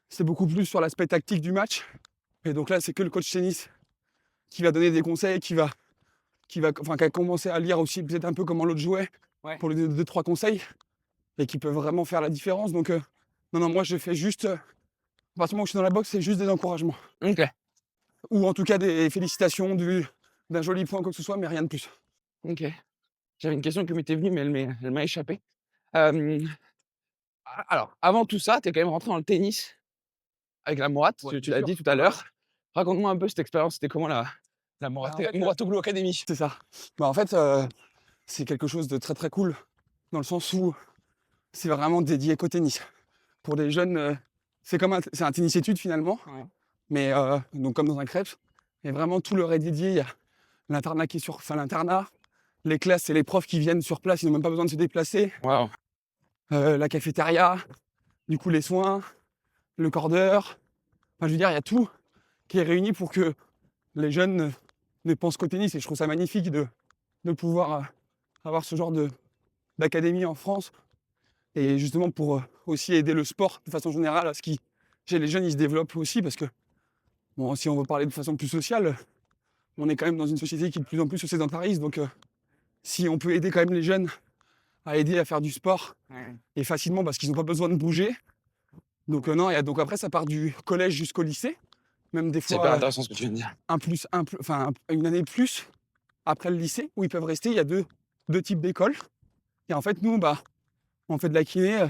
c'est beaucoup plus sur l'aspect tactique du match. Et donc là, c'est que le coach tennis qui va donner des conseils, qui a commencé à lire aussi peut-être un peu comment l'autre jouait, pour lui donner 2-3 conseils, et qui peuvent vraiment faire la différence. Donc non, moi je fais juste, à partir du moment où je suis dans la boxe, c'est juste des encouragements. OK. Ou en tout cas des félicitations d'un joli point, quoi que ce soit, mais rien de plus. OK. J'avais une question qui m'était venue, mais elle m'a échappé. Alors, avant tout ça, tu es quand même rentré dans le tennis avec la Mourad, Ouais, tu bien l'as sûr. dit tout à l'heure. Raconte-moi un peu cette expérience, c'était comment la Mourad En fait, Mouratoglou Academy? C'est ça. Bah, en fait, c'est quelque chose de très très cool, dans le sens où c'est vraiment dédié qu'au tennis. Pour des jeunes, c'est un tennis-études finalement, Ouais. mais donc comme dans un crêpe. Et vraiment, tout leur est dédié. Il y a l'internat qui est l'internat, les classes et les profs qui viennent sur place, ils n'ont même pas besoin de se déplacer. Waouh. la cafétéria, du coup les soins, le cordeur. Enfin, je veux dire, il y a tout qui est réuni pour que les jeunes ne pensent qu'au tennis. Et je trouve ça magnifique de pouvoir avoir ce genre d'académie en France. Et justement pour aussi aider le sport de façon générale à ce qui, chez les jeunes, ils se développent aussi. Parce que, bon, si on veut parler de façon plus sociale, on est quand même dans une société qui de plus en plus se sédentarise. Donc, si on peut aider quand même les jeunes à aider à faire du sport et facilement parce qu'ils n'ont pas besoin de bouger. Donc, non, donc après, ça part du collège jusqu'au lycée. Même des C'est hyper fois, intéressant ce que tu viens de dire. une année de plus après le lycée où ils peuvent rester. Il y a deux types d'écoles. Et en fait, nous, on fait de la kiné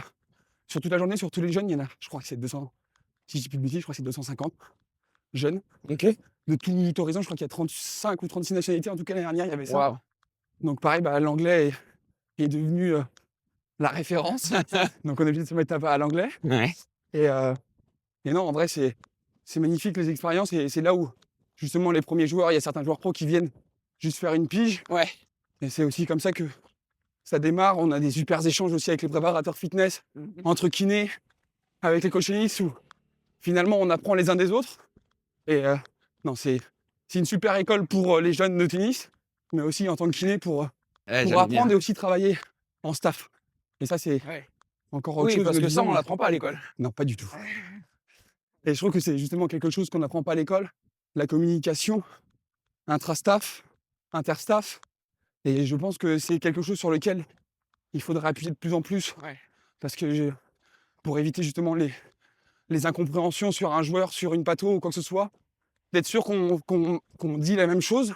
sur toute la journée, sur tous les jeunes. Il y en a, je crois que c'est 200, si je dis plus de bêtises, je crois que c'est 250 jeunes. Ok. De tout horizon, je crois qu'il y a 35 ou 36 nationalités. En tout cas, l'année dernière, il y avait ça. Waouh. Donc, pareil, l'anglais est devenu la référence. Donc, on est obligé de se mettre à l'anglais. Ouais. Et non, en vrai, c'est magnifique les expériences. Et c'est là où, justement, les premiers joueurs, il y a certains joueurs pro qui viennent juste faire une pige. Ouais. Et c'est aussi comme ça que ça démarre. On a des super échanges aussi avec les préparateurs fitness, entre kinés, avec les coachs tennis, où finalement, on apprend les uns des autres. Et non, c'est une super école pour les jeunes de tennis, mais aussi en tant que kiné pour apprendre et aussi travailler en staff. Et ça, c'est encore autre chose. Parce que ça, on disons. l'apprend pas à l'école. Non, pas du tout. Et je trouve que c'est justement quelque chose qu'on n'apprend pas à l'école, la communication intra-staff, inter-staff. Et je pense que c'est quelque chose sur lequel il faudrait appuyer de plus en plus. Parce que pour éviter justement les incompréhensions sur un joueur, sur une patho ou quoi que ce soit, d'être sûr qu'on dit la même chose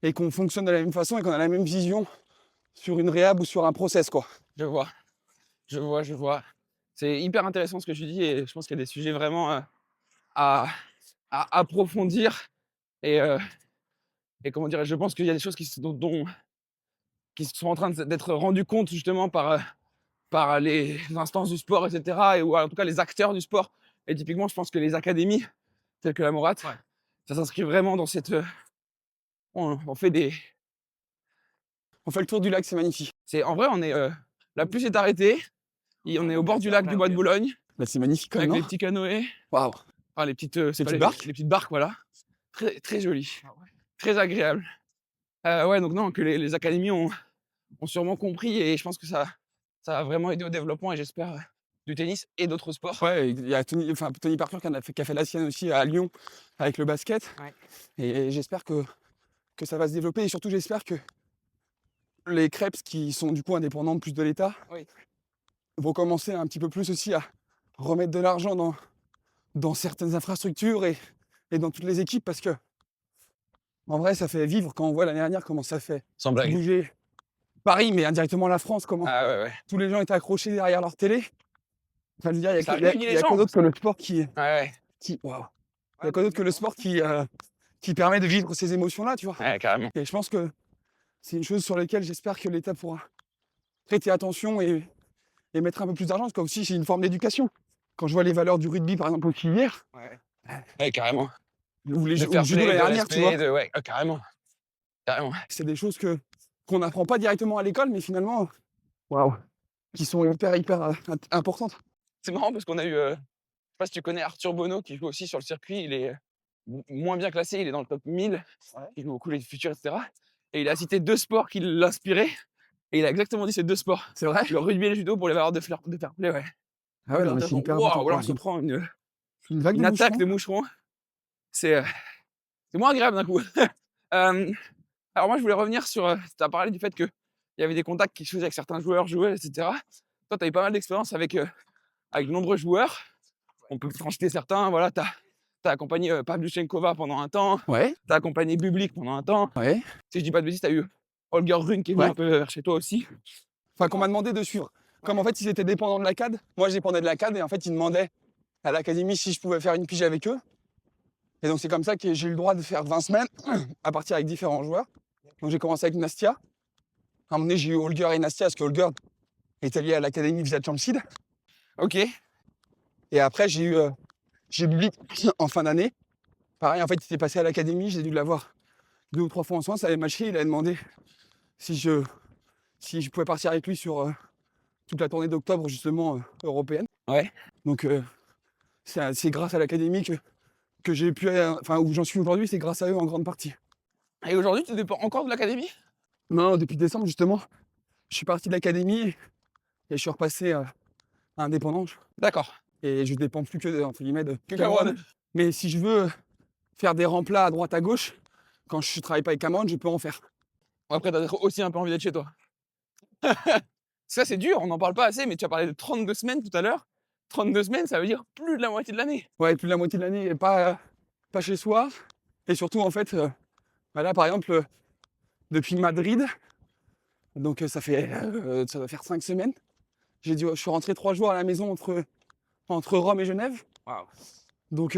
et qu'on fonctionne de la même façon et qu'on a la même vision sur une réhab ou sur un process, quoi. Je vois. C'est hyper intéressant ce que tu dis et je pense qu'il y a des sujets vraiment à approfondir. Et comment dirais-je, je pense qu'il y a des choses qui sont en train d'être rendues compte justement par les instances du sport, etc. Ou en tout cas les acteurs du sport. Et typiquement, je pense que les académies, telles que la Morat, ça s'inscrit vraiment dans cette... On fait le tour du lac, c'est magnifique. En vrai, on est... la pluie s'est arrêtée. On est au bord du lac du Bois de Boulogne. C'est magnifique quand avec même, les petits canoës. Waouh. Enfin, les petites barques. Les petites barques, voilà. Très, très joli. Très agréable. Donc non, que les académies ont sûrement compris et je pense que ça a vraiment aidé au développement et j'espère du tennis et d'autres sports. Ouais, il y a Tony Parker qui a fait la sienne aussi à Lyon avec le basket. Et j'espère que ça va se développer et surtout j'espère que les crêpes qui sont du coup indépendants plus de l'État vont commencer un petit peu plus aussi à remettre de l'argent dans certaines infrastructures et dans toutes les équipes parce que en vrai ça fait vivre quand on voit l'année dernière comment ça fait Sans blague. bouger Paris mais indirectement la France, comment tous les gens étaient accrochés derrière leur télé. Enfin, je veux dire, il y a quoi d'autre que le sport qui waouh. Il y a quoi d'autre que le sport qui permet de vivre ces émotions-là, tu vois. Carrément. Et je pense que c'est une chose sur laquelle j'espère que l'État pourra prêter attention et mettre un peu plus d'argent, parce que aussi c'est une forme d'éducation. Quand je vois les valeurs du rugby, par exemple, aussi hier, Carrément. ou le judo fair play, l'année de dernière, tu vois, respect, carrément. c'est des choses qu'on n'apprend pas directement à l'école, mais finalement, qui sont hyper importantes. C'est marrant parce qu'on a eu, je sais pas si tu connais Arthur Bonneau qui joue aussi sur le circuit, il est moins bien classé, il est dans le top 1000, il joue beaucoup les futurs, etc. Et il a cité 2 sports qui l'inspiraient, et il a exactement dit ces 2 sports. C'est vrai. Le rugby et le judo pour les valeurs de fair play, Ah ouais, non, mais c'est hyper important. Voilà, on se prend une vague attaque de moucherons. C'est moins agréable d'un coup. Alors moi, je voulais revenir sur... tu as parlé du fait qu'il y avait des contacts qui se faisaient avec certains joueurs, joueuses, etc. Toi, tu as eu pas mal d'expérience avec de nombreux joueurs. On peut en citer certains. Voilà, tu as accompagné Pavlyuchenkova pendant un temps. Tu as accompagné Bublik pendant un temps. Si je dis pas de bêtises, tu as eu Holger Rune qui est venu un peu vers chez toi aussi. Enfin, qu'on m'a demandé de suivre. Comme en fait, ils étaient dépendants de la CAD. Moi, je dépendais de la CAD et en fait, ils demandaient à l'académie si je pouvais faire une pige avec eux. Et donc, c'est comme ça que j'ai eu le droit de faire 20 semaines à partir avec différents joueurs. Donc, j'ai commencé avec Nastia. À un moment donné, j'ai eu Holger et Nastia parce que Holger était lié à l'académie Visa Champsid. Ok. Et après, j'ai Bublik en fin d'année. Pareil, en fait, il était passé à l'académie. J'ai dû l'avoir 2 ou 3 fois en soins. Ça avait matché. Il a demandé si je pouvais partir avec lui sur toute la tournée d'octobre justement européenne. Ouais. Donc c'est grâce à l'académie que j'ai pu, enfin où j'en suis aujourd'hui, c'est grâce à eux en grande partie. Et aujourd'hui, tu dépends encore de l'académie? Non, depuis décembre justement, je suis parti de l'académie et je suis repassé indépendant D'accord. et je dépends plus que entre guillemets de Que Cameron. Cameron. Mais si je veux faire des remplats à droite à gauche, quand je travaille pas avec Cameron, je peux en faire. Après, t'as aussi un peu envie d'être chez toi. Ça, c'est dur, on n'en parle pas assez, mais tu as parlé de 32 semaines tout à l'heure. 32 semaines, ça veut dire plus de la moitié de l'année. Ouais, plus de la moitié de l'année, pas chez soi. Et surtout, en fait, là, par exemple, depuis Madrid, donc ça va faire 5 semaines, je suis rentré 3 jours à la maison entre Rome et Genève. Waouh. Donc,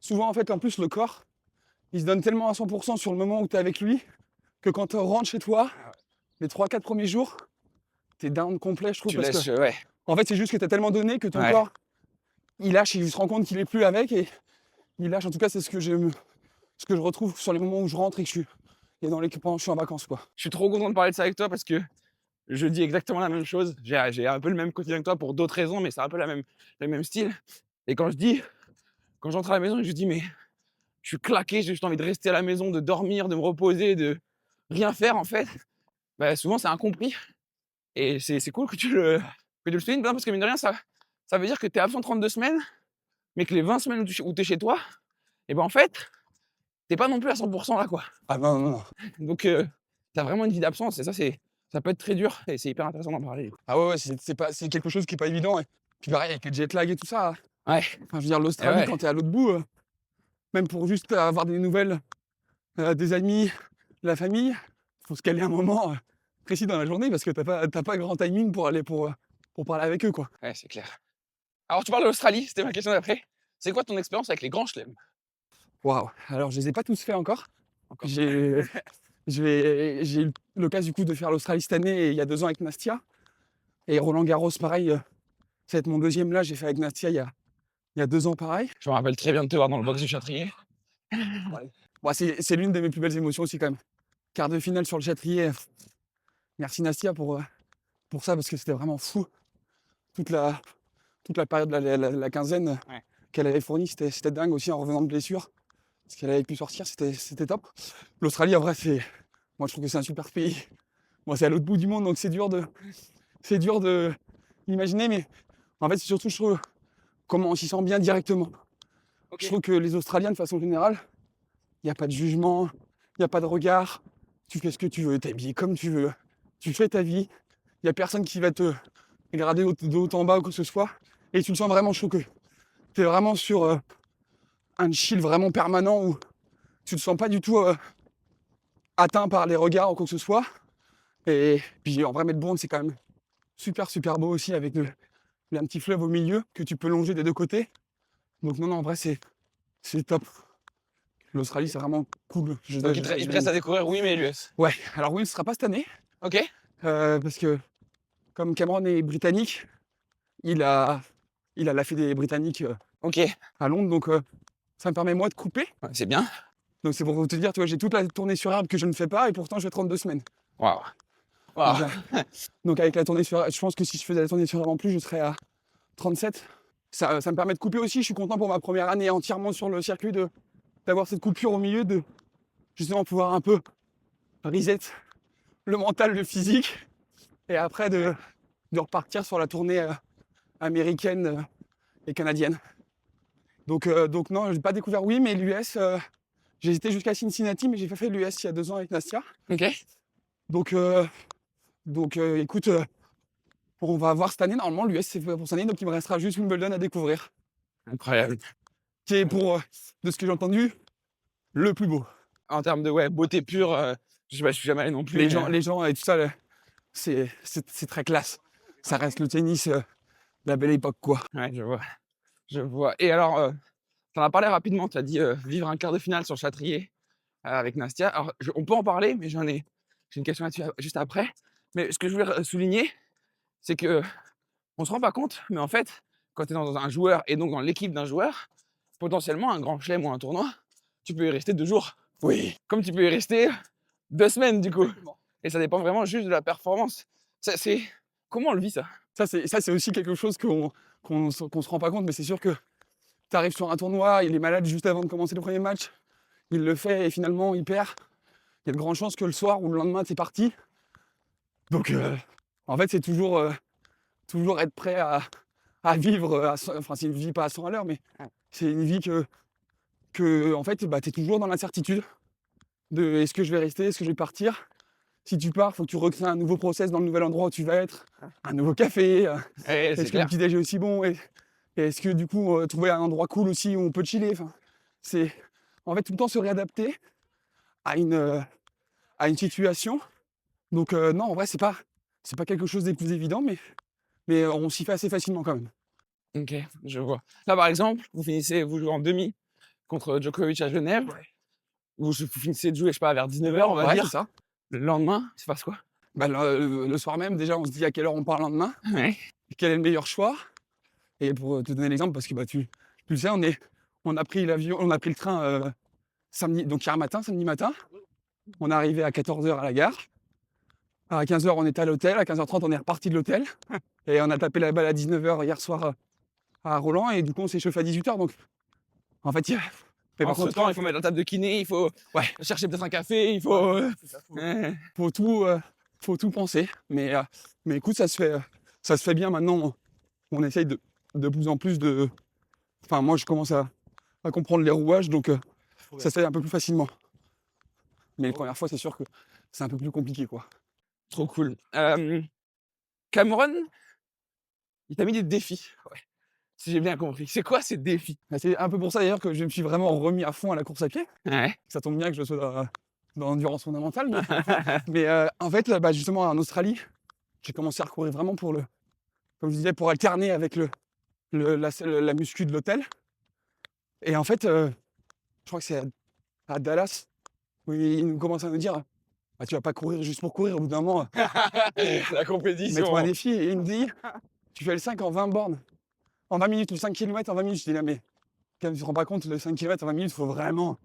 souvent, en fait, en plus, le corps, il se donne tellement à 100% sur le moment où tu es avec lui, que quand tu rentres chez toi, les 3-4 premiers jours, tu es down complet, je trouve. Tu Parce laisses, que, ouais. en fait, c'est juste que tu as tellement donné que ton Ouais. corps, il lâche, il se rend compte qu'il est plus avec et il lâche. En tout cas, c'est ce que je retrouve sur les moments où je rentre et que je suis et dans l'équipement, je suis en vacances, quoi. Je suis trop content de parler de ça avec toi parce que je dis exactement la même chose. J'ai un peu le même quotidien que toi pour d'autres raisons, mais c'est un peu le même style. Et quand j'entre à la maison et que je dis, mais je suis claqué, j'ai juste envie de rester à la maison, de dormir, de me reposer, de rien faire, en fait, bah, souvent, c'est incompris. Et c'est cool que tu le soulignes, parce que mine de rien, ça veut dire que tu es absent 32 semaines, mais que les 20 semaines où tu es chez toi, et ben en fait, t'es pas non plus à 100% là, quoi. Ah non, non, non. Donc, tu as vraiment une vie d'absence, et ça peut être très dur, et c'est hyper intéressant d'en parler. Ah ouais, c'est quelque chose qui est pas évident. Et puis pareil, avec le jet lag et tout ça. Ouais, Enfin, je veux dire, l'Australie, ouais. quand tu es à l'autre bout, même pour juste avoir des nouvelles des amis, de la famille, il faut se caler un moment précis dans la journée parce que t'as pas grand timing pour aller pour parler avec eux, quoi. Ouais, c'est clair. Alors, tu parles de l'Australie, c'était ma question d'après. C'est quoi ton expérience avec les grands chelems? Waouh! Alors, je les ai pas tous faits encore. Encore. J'ai eu l'occasion du coup de faire l'Australie cette année et il y a 2 ans avec Nastia. Et Roland Garros, pareil, ça va être mon deuxième là, j'ai fait avec Nastia il y a 2 ans pareil. Je me rappelle très bien de te voir dans le box du Châtrier. Bon, c'est l'une de mes plus belles émotions aussi quand même. Quart de finale sur le Châtrier. Merci Nastia pour ça parce que c'était vraiment fou. Toute la période, la quinzaine Ouais. qu'elle avait fournie, c'était dingue aussi en revenant de blessure. Ce qu'elle avait pu sortir, c'était top. L'Australie, en vrai, moi je trouve que c'est un super pays. Moi, c'est à l'autre bout du monde, donc c'est dur de l'imaginer, mais en fait, c'est surtout, je trouve, comment on s'y sent bien directement. Ok. Je trouve que les Australiens, de façon générale, il n'y a pas de jugement, il n'y a pas de regard. Tu fais ce que tu veux, t'es habillé comme tu veux, tu fais ta vie. Il n'y a personne qui va te regarder de haut en bas ou quoi que ce soit. Et tu te sens vraiment choqué. Tu es vraiment sur un chill vraiment permanent où tu te sens pas du tout atteint par les regards ou quoi que ce soit. Et puis en vrai, Melbourne, c'est quand même super, super beau aussi avec un petit fleuve au milieu que tu peux longer des 2 côtés. Donc non, en vrai, c'est top. L'Australie, c'est vraiment cool. Donc, il te reste à découvrir, oui, mais l'US. Ouais, alors oui, ce sera pas cette année. Ok. Parce que comme Cameron est britannique, il a la fédé britannique Ok. à Londres, donc ça me permet moi de couper. Ouais, c'est bien. Donc c'est pour te dire, tu vois, j'ai toute la tournée sur herbe que je ne fais pas et pourtant je fais 32 semaines. Waouh. Waouh. Donc avec la tournée sur herbe, je pense que si je faisais la tournée sur herbe en plus, je serais à 37. Ça me permet de couper aussi. Je suis content pour ma première année entièrement sur le circuit d'avoir cette coupure au milieu, de justement pouvoir un peu reset le mental, le physique et après de repartir sur la tournée américaine et canadienne. Donc non, j'ai pas découvert, oui, mais l'US, j'ai été jusqu'à Cincinnati, mais j'ai pas fait l'US il y a 2 ans avec Nastia. Ok. Donc écoute, on va voir cette année. Normalement, l'US, c'est pour cette année, donc il me restera juste Wimbledon à découvrir. Incroyable. Qui est de ce que j'ai entendu, le plus beau. En termes de beauté pure, je sais pas, je suis jamais allé non plus. Les gens et tout ça, c'est très classe. Ça reste le tennis de la belle époque, quoi. Ouais, je vois. Et alors, t'en as parlé rapidement, tu as dit vivre un quart de finale sur le Châtrier avec Nastia. Alors, on peut en parler, mais j'ai une question là-dessus juste après. Mais ce que je voulais souligner, c'est que on se rend pas compte, mais en fait, quand tu es dans un joueur et donc dans l'équipe d'un joueur, potentiellement un grand chelem ou un tournoi, tu peux y rester 2 jours. Oui. Comme tu peux y rester 2 semaines du coup. Et ça dépend vraiment juste de la performance. Comment on le vit ça? Ça, c'est aussi quelque chose qu'on se rend pas compte, mais c'est sûr que tu arrives sur un tournoi, il est malade juste avant de commencer le premier match, il le fait et finalement il perd. Il y a de grandes chances que le soir ou le lendemain, t'es parti. Donc, en fait, c'est toujours être prêt à vivre, enfin, c'est une vie pas à 100 à l'heure, mais c'est une vie que en fait, bah, tu es toujours dans l'incertitude de est-ce que je vais rester, est-ce que je vais partir. Si tu pars, il faut que tu recrées un nouveau process dans le nouvel endroit où tu vas être, un nouveau café. C'est Est-ce que le clair. petit déj est aussi bon et est-ce que du coup, trouver un endroit cool aussi où on peut chiller. Enfin, c'est en fait tout le temps se réadapter à une situation. Donc non, en vrai, c'est pas quelque chose des plus évident, mais on s'y fait assez facilement quand même. Ok, je vois. Là, par exemple, vous jouez en demi contre Djokovic à Genève. Vous finissez de jouer, je sais pas, vers 19h, on va Ouais, dire. c'est ça. Le lendemain, il se passe quoi? Bah, le soir même, déjà, on se dit à quelle heure on part le lendemain, Ouais. quel est le meilleur choix. Et pour te donner l'exemple, parce que bah, tu le sais, on a pris le train samedi, donc hier matin, samedi matin. On est arrivé à 14h à la gare. À 15h, on était à l'hôtel. À 15h30, on est reparti de l'hôtel. Et on a tapé la balle à 19h hier soir à Roland. Et du coup, on s'est chauffé à 18h. Donc, en fait, mais par En ce contre, temps, il faut mettre la table de kiné, il faut chercher peut-être un café, il faut. Ouais. faut tout penser. Mais écoute, ça se fait bien maintenant. On essaye de plus en plus de. Enfin, moi, je commence à comprendre les rouages, donc ça se fait un peu plus facilement. Mais les premières fois, c'est sûr que c'est un peu plus compliqué, quoi. Trop cool. Cameron, il t'a mis des défis. Ouais. Si j'ai bien compris. C'est quoi ces défis? Bah, c'est un peu pour ça d'ailleurs que je me suis vraiment remis à fond à la course à pied. Ouais. Ça tombe bien que je sois dans l'endurance fondamentale. Mais en fait, bah, justement, en Australie, j'ai commencé à recourir vraiment comme je disais, pour alterner avec la muscu de l'hôtel. Et en fait, je crois que c'est à Dallas où ils nous commencent à nous dire bah, tu vas pas courir juste pour courir, au bout d'un moment, La compétition. mets-toi un défi. Et il me dit tu fais le 5 en 20 bornes, en 20 minutes, le 5 km en 20 minutes. Je dis là, mais quand même, tu te rends pas compte, le 5 km en 20 minutes, il faut vraiment.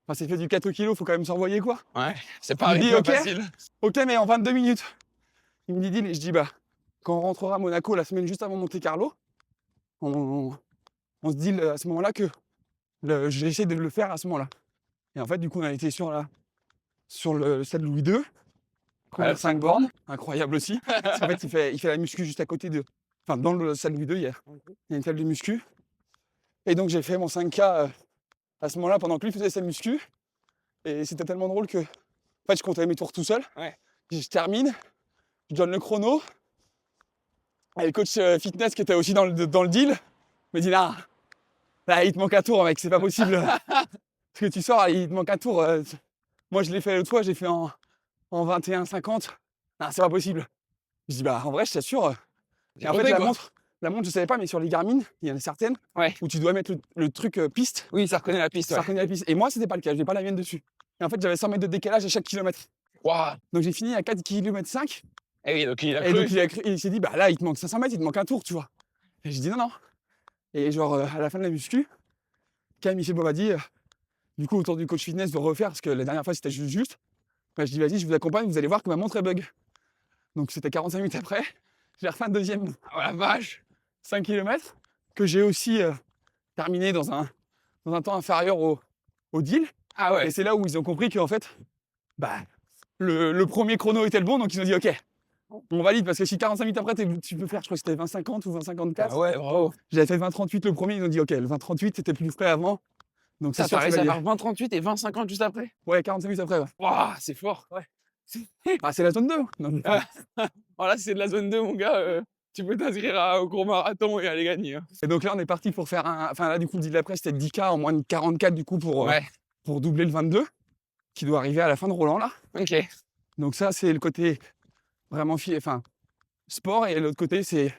Enfin, c'est fait du 4 kg, il faut quand même s'envoyer quoi. Ouais, c'est pas Il me dit, un ok. facile. Ok, mais en 22 minutes. Il me dit deal, et je dis bah, quand on rentrera à Monaco la semaine juste avant Monte-Carlo, on se dit à ce moment-là que j'essaie de le faire à ce moment-là. Et en fait, du coup, on a été sur le stade Louis II, courir 5 bornes, incroyable aussi. Parce qu'en fait, il fait la muscu juste à côté dans le stade Louis II hier. Il y a une salle de muscu. Et donc, j'ai fait mon 5K à ce moment-là pendant que lui faisait sa muscu. Et c'était tellement drôle que, en fait, je comptais mes tours tout seul. Ouais. Je termine, je donne le chrono. Et le coach fitness qui était aussi dans le deal me dit là, il te manque un tour, mec, c'est pas possible. Parce que tu sors, il te manque un tour. Moi, je l'ai fait l'autre fois, j'ai fait en 21,50. Ah, c'est pas possible. Je dis bah en vrai, je t'assure. Et en fait, la montre, je savais pas, mais sur les Garmin, il y en a certaines où tu dois mettre le truc piste. Oui, ça reconnaît la piste. Ça reconnaît la piste. Et moi, c'était pas le cas, je n'ai pas la mienne dessus. Et en fait, j'avais 100 mètres de décalage à chaque kilomètre. Waouh. Donc j'ai fini à 4 km 5. Et oui, donc il a Et cru. donc il s'est dit, bah là, il te manque 500 mètres, il te manque un tour, tu vois. Et j'ai dit non, non. Et genre, à la fin de la muscu, quand Michel Bob a dit, du coup, autour du coach fitness, de refaire, parce que la dernière fois, c'était juste. Bah, je dis, vas-y, je vous accompagne, vous allez voir que ma montre est bug. Donc c'était 45 minutes après. J'ai refait un deuxième, Oh la vache. 5 km, que j'ai aussi terminé dans un temps inférieur au deal. Ah ouais. Et c'est là où ils ont compris qu'en fait, bah, le premier chrono était le bon, donc ils ont dit, ok, on valide, parce que si 45 minutes après, tu peux faire, je crois que c'était 20,50 ou 20,54. Ah ouais, bravo. J'avais fait 20,38 le premier, ils ont dit, ok, le 20,38, c'était plus frais avant. Donc Ça, c'est sûr t'as que tu réussi à valides. faire 20,38 et 20,50 juste après. Ouais, 45 minutes après, ouais. Waouh, c'est fort. Ah, c'est la zone 2. Donc, Voilà, si c'est de la zone 2, mon gars, tu peux t'inscrire au gros marathon et aller gagner. Hein. et donc là, on est parti pour faire enfin là, du coup, le deal d'après, c'était 10K en moins de 44, du coup, pour doubler le 22, qui doit arriver à la fin de Roland, là. Ok. Donc ça, c'est le côté vraiment sport. Et l'autre côté, c'est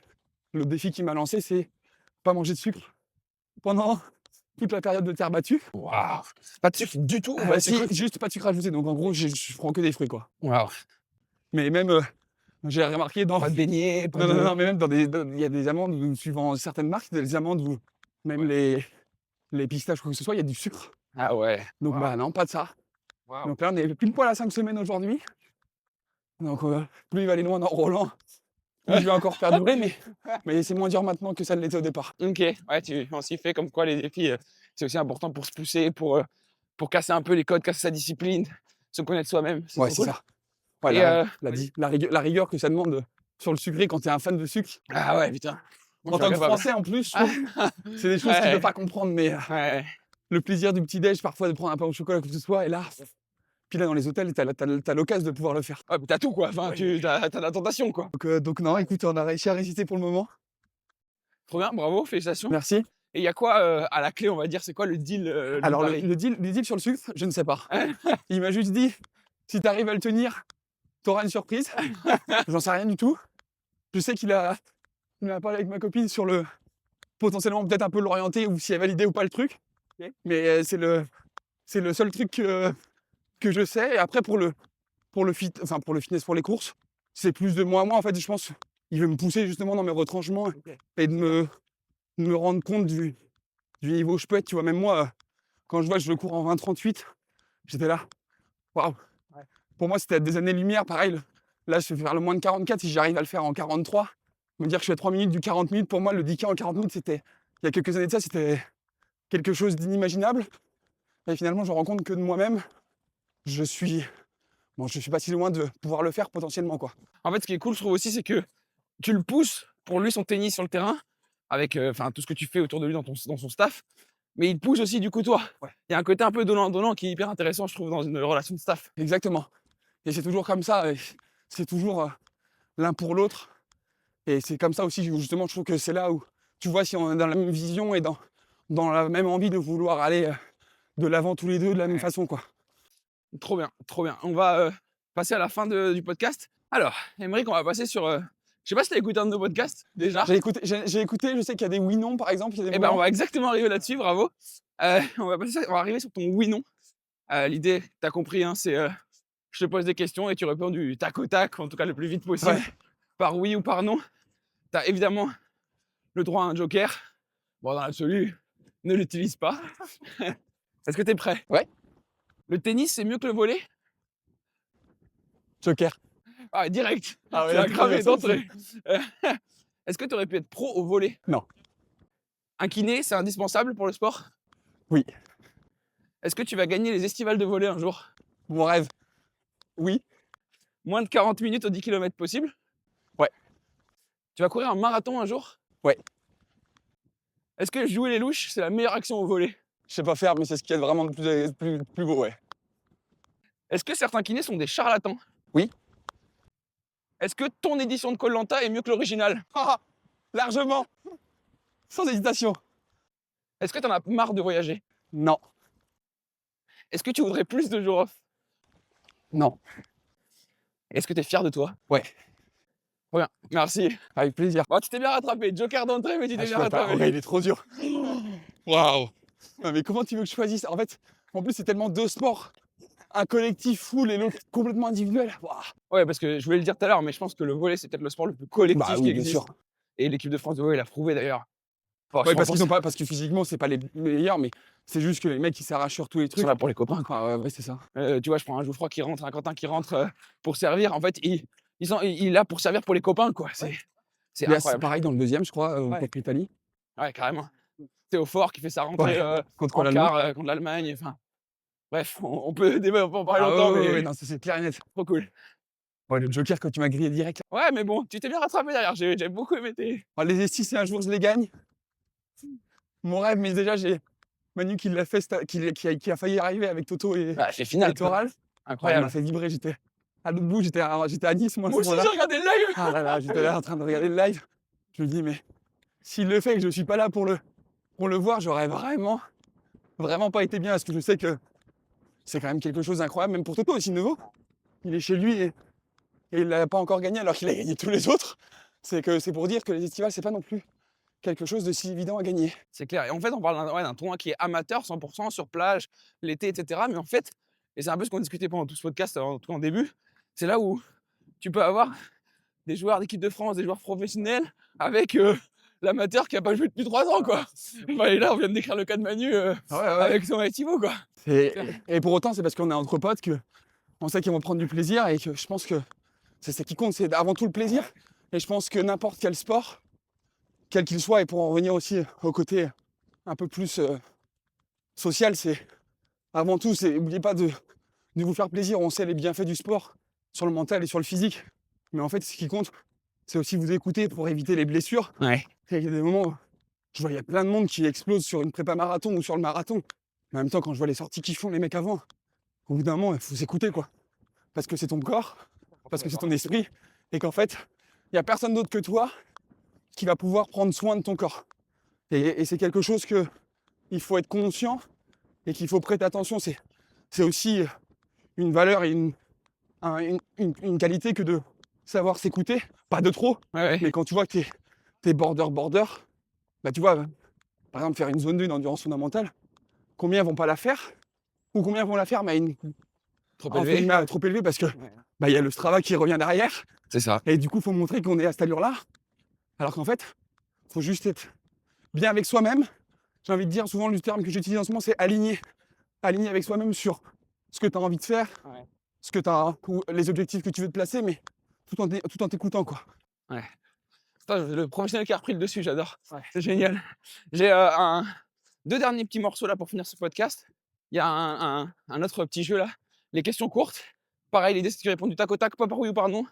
le défi qui m'a lancé, c'est pas manger de sucre pendant toute la période de terre battue. Waouh. Pas de sucre du tout. Bah, si, juste pas de sucre ajouté. Donc en gros, je prends que des fruits, quoi. Waouh. Mais même, j'ai remarqué dans... Pas de beignets. Pas de... Non, mais même il y a des amandes, où, suivant certaines marques, des amandes où même les pistaches ou quoi que ce soit, il y a du sucre. Ah ouais. Donc bah non, pas de ça. Wow. Donc là, on est pile poil à 5 semaines aujourd'hui. Donc plus il va aller loin dans Roland, où je vais encore perdurer, mais c'est moins dur maintenant que ça l'était au départ. Ok, ouais, on s'y fait comme quoi les défis, c'est aussi important pour se pousser, pour casser un peu les codes, casser sa discipline, se connaître soi-même. Ouais, trop c'est cool. ça. Ouais, Et la rigueur que ça demande sur le sucré quand t'es un fan de sucre. ah ouais, putain. Moi, En je tant suis que incapable. Français, en plus, je trouve, c'est des choses que je Ouais. peux pas comprendre, mais Ouais. le plaisir du petit-déj, parfois de prendre un pain au chocolat, quoi que ce soit, et là, puis là, dans les hôtels, t'as l'occasion de pouvoir le faire. Ouais, mais t'as tout quoi, enfin, Ouais. t'as la tentation quoi. Donc non, écoute, on a réussi à résister pour le moment. Trop bien, bravo, félicitations. Merci. Et il y a quoi à la clé, on va dire, c'est quoi le deal de Alors, Paris le deal sur le sucre, je ne sais pas. Il m'a juste dit, si tu arrives à le tenir, tu auras une surprise. J'en sais rien du tout. Je sais qu'il a parlé avec ma copine sur le potentiellement peut-être un peu l'orienter ou si elle validait ou pas le truc. Ok. Mais c'est le seul truc que je sais. Et après, pour le fitness, pour les courses, c'est plus de moi à moi. En fait, je pense il veut me pousser justement dans mes retranchements et de me rendre compte du niveau où je peux être. Tu vois, même moi, quand je vois que je le cours en 20-38, j'étais là. Waouh! Pour moi, c'était des années-lumière. Pareil, là, je vais faire le moins de 44. Si j'arrive à le faire en 43, me dire que je fais 3 minutes du 40 minutes, pour moi, le 10K en 40 minutes, c'était, il y a quelques années de ça, c'était quelque chose d'inimaginable. Et finalement, je me rends compte que de moi-même, je suis pas si loin de pouvoir le faire potentiellement, quoi. En fait, ce qui est cool, je trouve aussi, c'est que tu le pousses pour lui, son tennis sur le terrain, avec tout ce que tu fais autour de lui dans son staff, mais il te pousse aussi du coup toi. Ouais. Il y a un côté un peu donnant-donnant qui est hyper intéressant, je trouve, dans une relation de staff. Exactement. Et c'est toujours comme ça. Et c'est toujours l'un pour l'autre. Et c'est comme ça aussi, justement, je trouve que c'est là où tu vois si on est dans la même vision et dans la même envie de vouloir aller de l'avant tous les deux de la même façon, quoi. Trop bien, trop bien. On va passer à la fin du podcast. Alors, Aymeric, on va passer sur... je sais pas si tu as écouté un de nos podcasts, déjà. J'ai écouté, je sais qu'il y a des oui-non, par exemple. Il y a des Eh ben, on moments- va exactement arriver là-dessus, bravo. On va arriver sur ton oui-non. L'idée, tu as compris, hein, c'est je te pose des questions et tu réponds du tac au tac, en tout cas le plus vite possible, Ouais. par oui ou par non. Tu as évidemment le droit à un joker. Bon, dans l'absolu, ne l'utilise pas. Est-ce que tu es prêt? Ouais. Le tennis, c'est mieux que le volley? Joker. Ah, direct. Ah ouais, Tu là, l'as cramé ça, d'entrée. Est-ce que tu aurais pu être pro au volley? Non. Un kiné, c'est indispensable pour le sport? Oui. Est-ce que tu vas gagner les estivales de volley un jour? Mon rêve. Oui. Moins de 40 minutes aux 10 km possible? Ouais. Tu vas courir un marathon un jour? Ouais. Est-ce que jouer les louches, c'est la meilleure action au volley? Je sais pas faire, mais c'est ce qu'il y a de vraiment de plus beau, ouais. Est-ce que certains kinés sont des charlatans? Oui. Est-ce que ton édition de Koh Lanta est mieux que l'original? Ah, largement. Sans hésitation. Est-ce que t'en as marre de voyager? Non. Est-ce que tu voudrais plus de jours off? Non. Est-ce que t'es fier de toi? Ouais. Trop bien, merci. Avec plaisir. Bon, tu t'es bien rattrapé. Joker d'entrée, mais tu t'es Ah, je bien peux pas. rattrapé. Ouais, il est trop dur. Waouh. Non, mais comment tu veux que je choisisse? En fait, en plus, c'est tellement deux sports. Un collectif full et l'autre complètement individuel. Waouh. Ouais, parce que je voulais le dire tout à l'heure, mais je pense que le volley, c'est peut-être le sport le plus collectif Bah qui oui, bien existe. sûr. Et l'équipe de France de volley l'a prouvé d'ailleurs. Bon, Ouais, parce que physiquement, c'est pas les meilleurs, mais c'est juste que les mecs qui s'arrachent sur tous les Ils trucs. sont là pour les copains, quoi. Ah ouais, c'est ça. Tu vois, je prends un Jouffroy qui rentre, un Quentin qui rentre pour servir. En fait, il est là pour servir pour les copains, quoi. C'est C'est incroyable. pareil dans le deuxième, je crois, Ouais. contre l'Italie. Ouais, carrément. Théophore qui fait sa rentrée Contre en l'Allemagne. quart contre l'Allemagne. Enfin, bref, on peut en parler Ah longtemps, ouais, mais ouais, ouais, non, ça c'est clair et net. trop cool. Ouais, le Joker que tu m'as grillé direct. Ouais, mais bon, tu t'es bien rattrapé derrière. J'ai beaucoup aimé tes... Alors, les estis, si un jour je les gagne, mon rêve, mais déjà j'ai Manu qui l'a fait, qui a failli arriver avec Toto et c'est final. Toral. Ouais, il Incroyable. m'a fait vibrer, j'étais à l'autre bout, j'étais à Nice, moi, à ce Moi aussi, moment-là. j'ai regardé le live. Ah là là, j'étais là en train de regarder le live. Je me dis, mais s'il le fait et que je suis pas là pour le voir, j'aurais vraiment pas été bien parce que je sais que c'est quand même quelque chose d'incroyable, même pour Toto aussi, nouveau. Il est chez lui et il l'a pas encore gagné alors qu'il a gagné tous les autres. C'est pour dire que les estivales, c'est pas non plus quelque chose de si évident à gagner. C'est clair. Et en fait, on parle d'un tournoi qui est amateur, 100% sur plage, l'été, etc. Mais en fait, et c'est un peu ce qu'on discutait pendant tout ce podcast, en tout cas en début, c'est là où tu peux avoir des joueurs d'équipe de France, des joueurs professionnels, avec l'amateur qui n'a pas joué depuis 3 ans, quoi. Enfin, et là, on vient de décrire le cas de Manu avec son Thibaut, quoi. Et pour autant, c'est parce qu'on est entre potes qu'on sait qu'ils vont prendre du plaisir et que je pense que c'est ce qui compte, c'est avant tout le plaisir. Et je pense que n'importe quel sport, quel qu'il soit, et pour en revenir aussi au côté un peu plus social, c'est avant tout, n'oubliez pas de vous faire plaisir. On sait les bienfaits du sport sur le mental et sur le physique. Mais en fait, ce qui compte, c'est aussi vous écouter pour éviter les blessures. Ouais. Et il y a des moments où je vois, il y a plein de monde qui explose sur une prépa marathon ou sur le marathon. Mais en même temps, quand je vois les sorties qu'ils font, les mecs avant, au bout d'un moment, il faut s'écouter, quoi. Parce que c'est ton corps, parce que c'est ton esprit, et qu'en fait, il n'y a personne d'autre que toi qui va pouvoir prendre soin de ton corps. Et c'est quelque chose qu'il faut être conscient et qu'il faut prêter attention. C'est aussi une valeur et une qualité que de savoir s'écouter, pas de trop, Ouais. mais quand tu vois que t'es border, bah tu vois, par exemple, faire une zone 2 d'endurance fondamentale, combien vont pas la faire, ou combien vont la faire, mais à une Trop entre élevé. guillemets, trop élevé parce que bah, y a le Strava qui revient derrière, C'est ça. et du coup, il faut montrer qu'on est à cette allure-là, alors qu'en fait, il faut juste être bien avec soi-même. J'ai envie de dire, souvent, le terme que j'utilise en ce moment, c'est aligné. Aligné avec soi-même sur ce que tu as envie de faire, Ouais. ce que ou les objectifs que tu veux te placer, mais tout en t'écoutant, quoi. Putain, le professionnel qui a repris le dessus, j'adore. Ouais. C'est génial. J'ai deux derniers petits morceaux là pour finir ce podcast. Il y a un autre petit jeu là, les questions courtes. Pareil, l'idée c'est que tu réponds du tac au tac, pas par oui ou par non,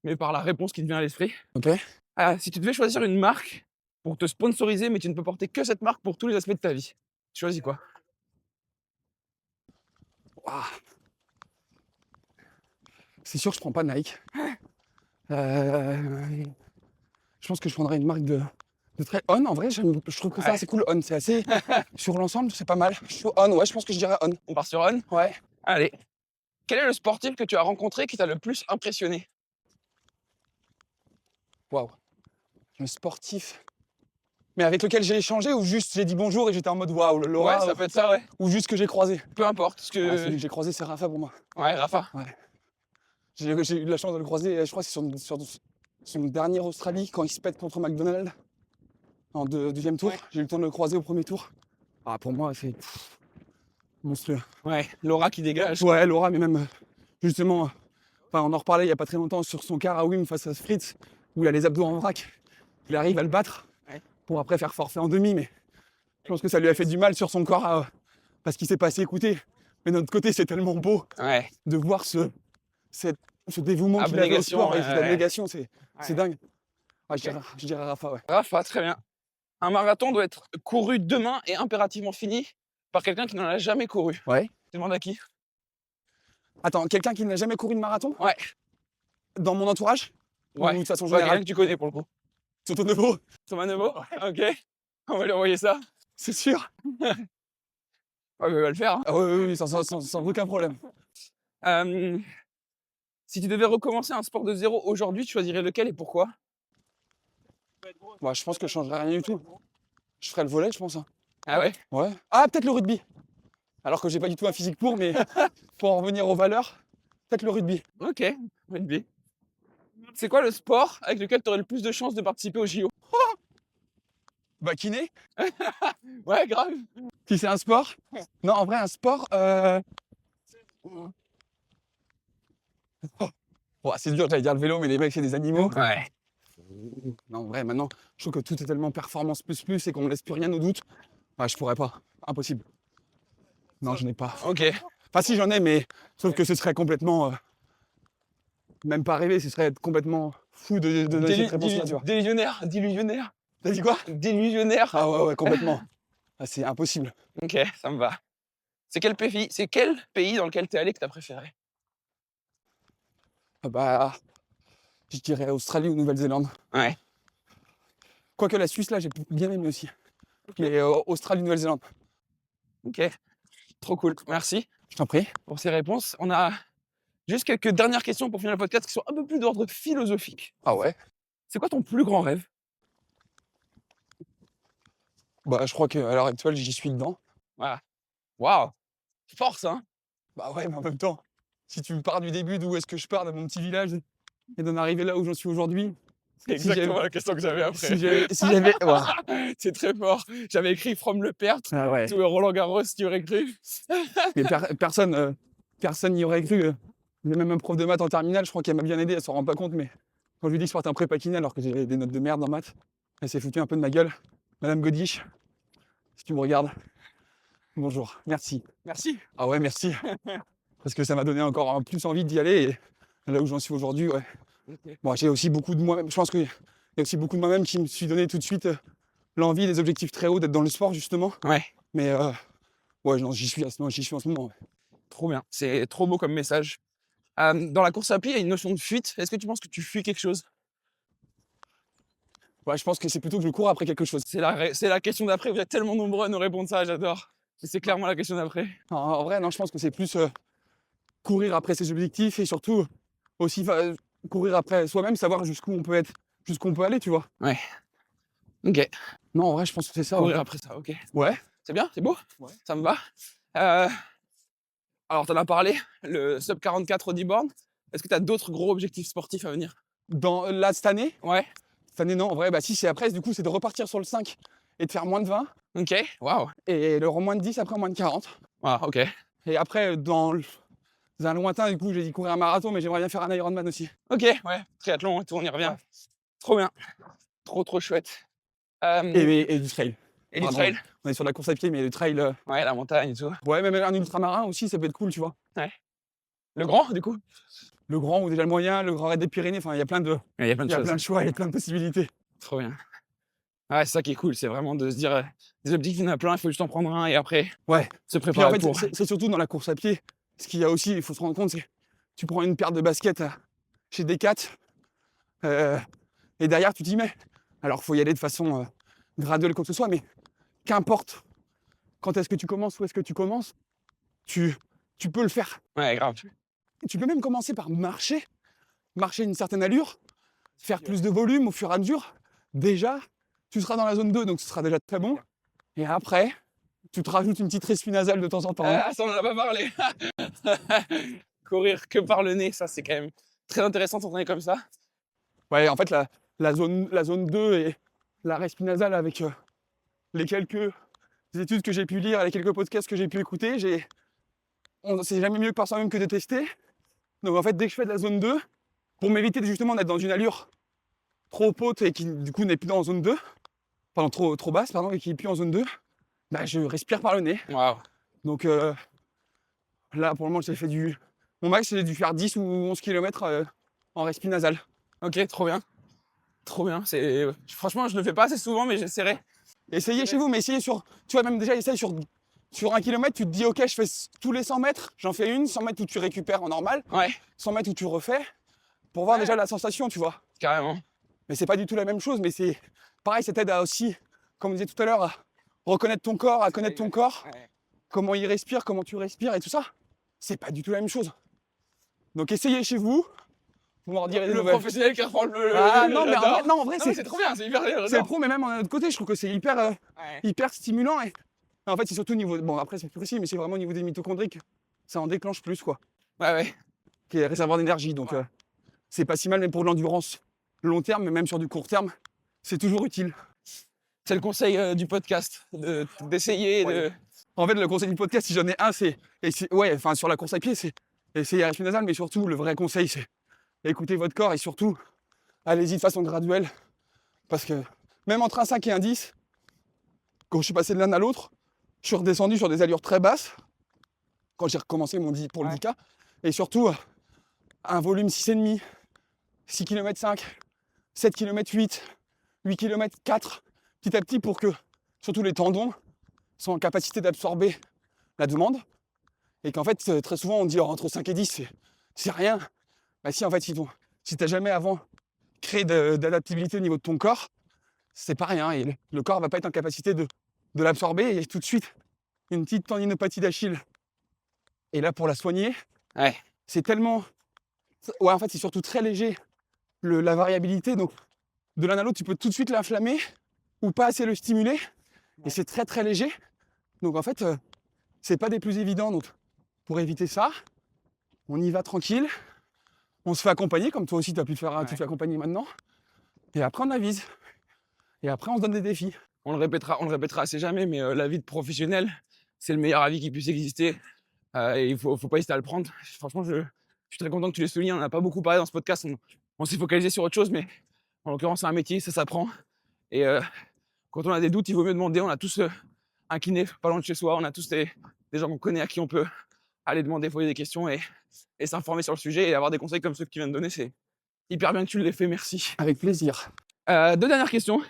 mais par la réponse qui te vient à l'esprit. Ok. Si tu devais choisir une marque pour te sponsoriser, mais tu ne peux porter que cette marque pour tous les aspects de ta vie, tu choisis quoi? Waouh. C'est sûr que je prends pas Nike. Je pense que je prendrais une marque de très On. En vrai, je trouve que c'est Ouais. assez cool. On, c'est assez sur l'ensemble, c'est pas mal. On, ouais, je pense que je dirais On. On part sur On. Ouais. Allez. Quel est le sportif que tu as rencontré qui t'a le plus impressionné? Waouh. Le sportif. Mais avec lequel j'ai échangé ou juste j'ai dit bonjour et j'étais en mode waouh, le Laura, Ouais, ça peut être ça, ouais. ou juste que j'ai croisé. Peu importe. Ce que... Celui que j'ai croisé, c'est Rafa pour moi. Ouais, Rafa. J'ai eu de la chance de le croiser, je crois que c'est sur son dernière Australie, quand il se pète contre McDonald's en deuxième tour. Ouais. J'ai eu le temps de le croiser au premier tour. Ah, pour moi, c'est monstrueux. Ouais, Laura qui dégage. Ouais, Laura, mais même justement, on en reparlait il n'y a pas très longtemps sur son quart à Wim face à Fritz, où il a les abdos en vrac. Il arrive à le battre Ouais. pour après faire forfait en demi, mais je pense que ça lui a fait du mal sur son corps parce qu'il s'est pas assez écouté. Mais d'un autre côté, c'est tellement beau Ouais. de voir ce dévouement qu'il avait au Abnégation, sport et ouais, cette ouais. abnégation, c'est Ouais. dingue. Ouais, je dirais Rafa, ouais. Rafa, très bien. Un marathon doit être couru demain et impérativement fini par quelqu'un qui n'en a jamais couru. Ouais. Tu demandes à qui? Attends, quelqu'un qui n'a jamais couru de marathon? Ouais. Dans mon entourage? Ouais. Ou de façon Ouais, quelqu'un générale? que tu connais pour le coup. Toto Nevo? Thomas Nebo? Ok. On va lui envoyer ça. C'est sûr. Ouais, mais il va le faire. Hein. Ah oui, sans aucun problème. Si tu devais recommencer un sport de zéro aujourd'hui, tu choisirais lequel et pourquoi? Moi, je pense que je changerais rien du tout. Je ferais le volley, je pense. Hein. Ah ouais? Ouais. Ah, peut-être le rugby. Alors que j'ai pas du tout un physique pour, mais pour en revenir aux valeurs, peut-être le rugby. Ok. Rugby. C'est quoi le sport avec lequel tu aurais le plus de chances de participer au JO? Bah, kiné. Ouais, grave. Si c'est un sport? Non, en vrai, un sport. Oh, c'est dur, j'allais dire le vélo, mais les mecs, c'est des animaux. Ouais. Non, en vrai, maintenant, je trouve que tout est tellement performance plus et qu'on ne laisse plus rien au doute. Ouais, je pourrais pas. Impossible. Non, je n'ai pas. Ok. Enfin, si, j'en ai, mais sauf que ce serait complètement. Même pas rêver, ce serait être complètement fou de donner cette réponse-là, tu vois. Délusionnaire. T'as dit quoi? Délusionnaire. Ah ouais, complètement. Ah, c'est impossible. Ok, ça me va. C'est quel pays dans lequel t'es allé que t'as préféré? Ah bah, je dirais Australie ou Nouvelle-Zélande. Ouais. Quoique la Suisse, là, j'ai bien aimé aussi. Mais Australie, Nouvelle-Zélande. Ok. Trop cool. Merci Je t'en prie. pour ces réponses. On a juste quelques dernières questions pour finir le podcast qui sont un peu plus d'ordre philosophique. Ah ouais? C'est quoi ton plus grand rêve? Bah, je crois qu'à l'heure actuelle, j'y suis dedans. Voilà. Waouh. Force, hein? Bah ouais, mais en même temps, si tu pars du début, d'où est-ce que je pars, de mon petit village, et d'en arriver là où j'en suis aujourd'hui. C'est exactement la question que j'avais après. Si j'avais. Ouais. C'est très fort. J'avais écrit From le perdre. Ah ouais. Tout Roland Garros, tu aurais cru. Mais personne n'y aurait cru. J'ai même un prof de maths en terminale, je crois qu'elle m'a bien aidé, elle s'en rend pas compte, mais Quand je lui dis que je porte un prépa kiné alors que j'ai des notes de merde en maths, elle s'est foutue un peu de ma gueule. Madame Godiche, si tu me regardes, bonjour, merci. Merci. Ah ouais, merci. Parce que ça m'a donné encore plus envie d'y aller. Et là où j'en suis aujourd'hui, ouais. Ok. Bon, j'ai aussi beaucoup de moi-même. Je pense qu'il y a aussi beaucoup de moi-même qui me suis donné tout de suite l'envie, des objectifs très hauts, d'être dans le sport, justement. Ouais, Mais ouais, non, j'y suis en ce moment. Ouais. trop bien. C'est trop beau comme message. Dans la course à pied, il y a une notion de fuite. Est-ce que tu penses que tu fuis quelque chose? Ouais, je pense que c'est plutôt que je cours après quelque chose. C'est la question d'après. Vous êtes tellement nombreux à nous répondre ça, j'adore. Et c'est clairement la question d'après. En vrai, non, je pense que c'est plus courir après ses objectifs et surtout aussi courir après soi-même, savoir jusqu'où on peut être, jusqu'où on peut aller, tu vois. Ouais. Ok. Non, en vrai, je pense que c'est ça. Courir Ouais. après ça, ok. Ouais. C'est bien, c'est beau. Ouais. Ça me va. Alors, t'en as parlé, le sub 44 Audi-Born. Est-ce que tu as d'autres gros objectifs sportifs à venir? Là, cette année, Ouais. non, en vrai, bah si, c'est après, du coup, c'est de repartir sur le 5 et de faire moins de 20 Ok. Waouh. et le moins de 10 après moins de 40. Wow, ok. Et après, dans un lointain, du coup, j'ai dit courir un marathon, mais j'aimerais bien faire un Ironman aussi. Ok, ouais. Triathlon et tout, on y revient. Ouais. Trop bien. Trop chouette. Et du trail. Et du Pardon. trail? On est sur la course à pied, mais le trail, Ouais, la montagne et tout. ouais, même un ultramarin aussi, ça peut être cool, tu vois. Le grand, du coup? Le grand ou déjà le moyen, le grand raid des Pyrénées, enfin, il y a plein de Il y a plein de choses. choix, il y a plein de possibilités. Trop bien. Ouais, c'est ça qui est cool, c'est vraiment de se dire des objectifs, il y en a plein, il faut juste en prendre un et après Ouais. se Puis en préparer fait, pour. c'est surtout dans la course à pied, ce qu'il y a aussi, il faut se rendre compte, c'est tu prends une paire de baskets chez Decat, et derrière tu t'y mets. Alors, il faut y aller de façon graduelle, quoi que ce soit, mais qu'importe quand est-ce que tu commences, où est-ce que tu commences, tu peux le faire. Ouais, grave. Tu peux même commencer par marcher une certaine allure, faire plus de volume au fur et à mesure. Déjà, tu seras dans la zone 2, donc ce sera déjà très bon. Et après, tu te rajoutes une petite respiration nasale de temps en temps. Ah, ça, on en a pas parlé. Courir que par le nez, ça, c'est quand même très intéressant d'entraîner comme ça. Ouais, en fait, la zone 2 et la respiration nasale avec les quelques études que j'ai pu lire, les quelques podcasts que j'ai pu écouter, c'est jamais mieux que par soi-même que de tester. Donc en fait, dès que je fais de la zone 2, pour m'éviter justement d'être dans une allure trop haute et qui du coup n'est plus dans zone 2, pardon, trop basse, pardon, et qui n'est plus en zone 2, bah, je respire par le nez. Waouh. Donc là, pour le moment, mon max, j'ai dû faire 10 ou 11 km en respiration nasale. Ok, trop bien. Trop bien. Franchement, je ne le fais pas assez souvent, mais j'essaierai. Essayez chez vous, mais essayez tu vois, même déjà, essaye sur 1 km, tu te dis, ok, je fais tous les 100 mètres, j'en fais une, 100 mètres où tu récupères en normal, Ouais, 100 mètres où tu refais, pour voir déjà la sensation, tu vois. carrément. Mais c'est pas du tout la même chose, mais c'est pareil, ça t'aide à aussi, comme on disait tout à l'heure, à reconnaître ton corps, à connaître ton corps, Ouais. comment il respire, comment tu respires et tout ça. C'est pas du tout la même chose. Donc essayez chez vous, vous m'en direz des Le nouvelles. professionnel qui reprend le. Ah non, mais j'adore. en vrai, Non, mais c'est trop bien, c'est hyper bien. c'est le j'adore. pro, mais même d'un autre côté, je trouve que c'est hyper, Ouais. hyper stimulant. Et en fait, c'est surtout au niveau. Bon, après, c'est plus précis, mais c'est vraiment au niveau des mitochondries que ça en déclenche plus, quoi. Ouais. Qui est réservoir d'énergie. Donc, Ouais. c'est pas si mal, même pour l'endurance long terme, mais même sur du court terme, c'est toujours utile. C'est le conseil du podcast, d'essayer Ouais. de. En fait, le conseil du podcast, si j'en ai un, ouais, enfin, sur la course à pied, c'est essayer la respiration nasale, mais surtout, le vrai conseil, c'est écouter votre corps et surtout, allez-y de façon graduelle. Parce que même entre un 5 et un 10, quand je suis passé de l'un à l'autre, je suis redescendu sur des allures très basses quand j'ai recommencé pour le 10K. Et surtout, un volume 6,5, 6 km 5, 7 km 8, 8 km 4, petit à petit pour que surtout les tendons soient en capacité d'absorber la demande. Et qu'en fait, très souvent, on dit entre 5 et 10, c'est rien. Bah si, en fait, si tu n'as jamais avant créé d'adaptabilité au niveau de ton corps, c'est pas rien. Et le corps va pas être en capacité de l'absorber. Et tout de suite, une petite tendinopathie d'Achille. Et là, pour la soigner, Ouais. c'est tellement... Ouais, en fait, c'est surtout très léger, la variabilité. Donc, de l'un à l'autre, tu peux tout de suite l'inflammer ou pas assez le stimuler. Et c'est très, très léger. Donc, en fait, c'est pas des plus évidents. Donc, pour éviter ça, on y va tranquille. On se fait accompagner, comme toi aussi, tu as pu te faire, tu te fais accompagner maintenant. Et après, on avise. Et après, on se donne des défis. On le répétera assez jamais, mais la vie de professionnel, c'est le meilleur avis qui puisse exister. Et il faut pas hésiter à le prendre. Franchement, je suis très content que tu l'aies souligné. On n'a pas beaucoup parlé dans ce podcast. on s'est focalisé sur autre chose, mais en l'occurrence, c'est un métier, ça s'apprend. Et quand on a des doutes, il vaut mieux demander. On a tous un kiné pas loin de chez soi, on a tous des gens qu'on connaît à qui on peut aller demander, poser des questions et s'informer sur le sujet et avoir des conseils comme ceux que tu viens de donner. C'est hyper bien que tu l'aies fait, merci. Avec plaisir. 2 dernières questions.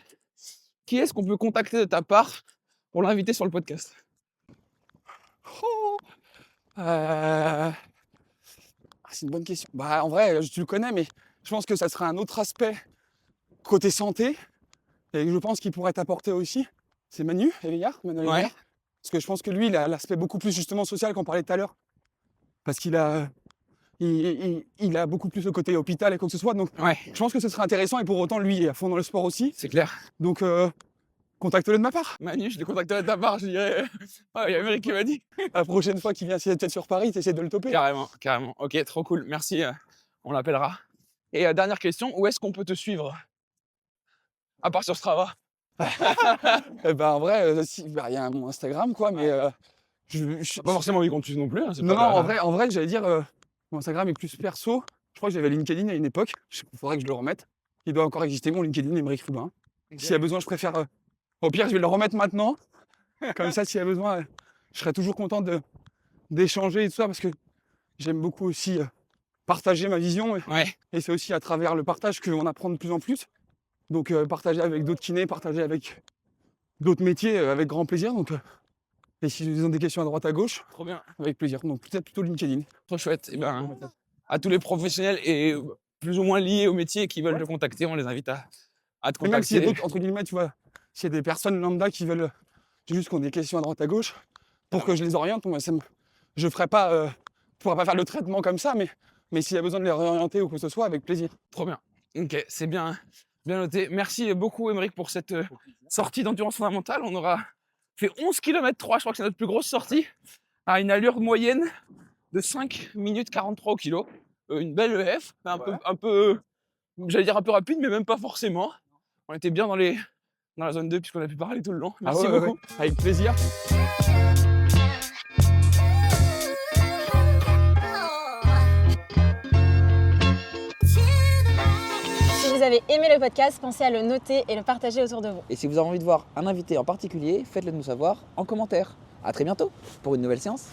Qui est-ce qu'on peut contacter de ta part pour l'inviter sur le podcast? Oh c'est une bonne question. Bah, en vrai, tu le connais, mais je pense que ça serait un autre aspect côté santé et que je pense qu'il pourrait t'apporter aussi. C'est Manu Éveillard, Manuel Ouais. Éveillard. Parce que je pense que lui, il a l'aspect beaucoup plus justement social qu'on parlait tout à l'heure. Parce qu'il a, il a beaucoup plus le côté hôpital et quoi que ce soit. Donc, Ouais, je pense que ce serait intéressant et pour autant, lui, il est à fond dans le sport aussi. c'est clair. Donc, contacte-le de ma part. Manu, je le contacterai de ta part, je dirais. Ah, il y a Émeric qui m'a dit. La prochaine fois qu'il vient peut-être sur Paris, t'essaies de le toper. Carrément, carrément. Ok, trop cool. Merci. On l'appellera. Et dernière question, où est-ce qu'on peut te suivre? À part sur Strava. Eh ben, en vrai, il y a mon Instagram, quoi, mais Pas forcément envie qu'on te suive non plus. Hein, c'est non, pas non, la- en vrai, j'allais dire, mon Instagram est plus perso. Je crois que j'avais LinkedIn à une époque. Il faudrait que je le remette. Il doit encore exister, mon LinkedIn, Émeric Foubin. S'il y a besoin, je préfère. Au pire, je vais le remettre maintenant. Comme ça, s'il y a besoin, je serais toujours content d'échanger et tout ça, parce que j'aime beaucoup aussi partager ma vision. Ouais, Et c'est aussi à travers le partage qu'on apprend de plus en plus. Donc, partager avec d'autres kinés, partager avec d'autres métiers, avec grand plaisir. Donc, et si ils ont des questions à droite, à gauche, trop bien. avec plaisir. Donc, peut-être plutôt LinkedIn. Trop chouette. Et ben, à tous les professionnels et plus ou moins liés au métier qui veulent te contacter, on les invite à te Mais même s'il y a contacter. d'autres, entre guillemets, tu vois, s'il y a des personnes lambda qui veulent juste qu'on ait des questions à droite, à gauche, pour que je les oriente, moi, je ferai pas, pourrais pas faire le traitement comme ça, mais s'il y a besoin de les réorienter ou quoi que ce soit, avec plaisir. Trop bien. Ok, c'est bien, bien noté. Merci beaucoup, Émeric, pour cette sortie d'endurance fondamentale. On aura fait 11 km 3, je crois que c'est notre plus grosse sortie, à une allure moyenne de 5 minutes 43 au kilo. Une belle EF, un peu, j'allais dire un peu rapide, mais même pas forcément. On était bien dans la zone 2 puisqu'on a pu parler tout le long. Merci Ah ouais, beaucoup. ouais, avec plaisir. Si vous avez aimé le podcast, pensez à le noter et le partager autour de vous. Et si vous avez envie de voir un invité en particulier, faites-le nous savoir en commentaire. À très bientôt pour une nouvelle séance.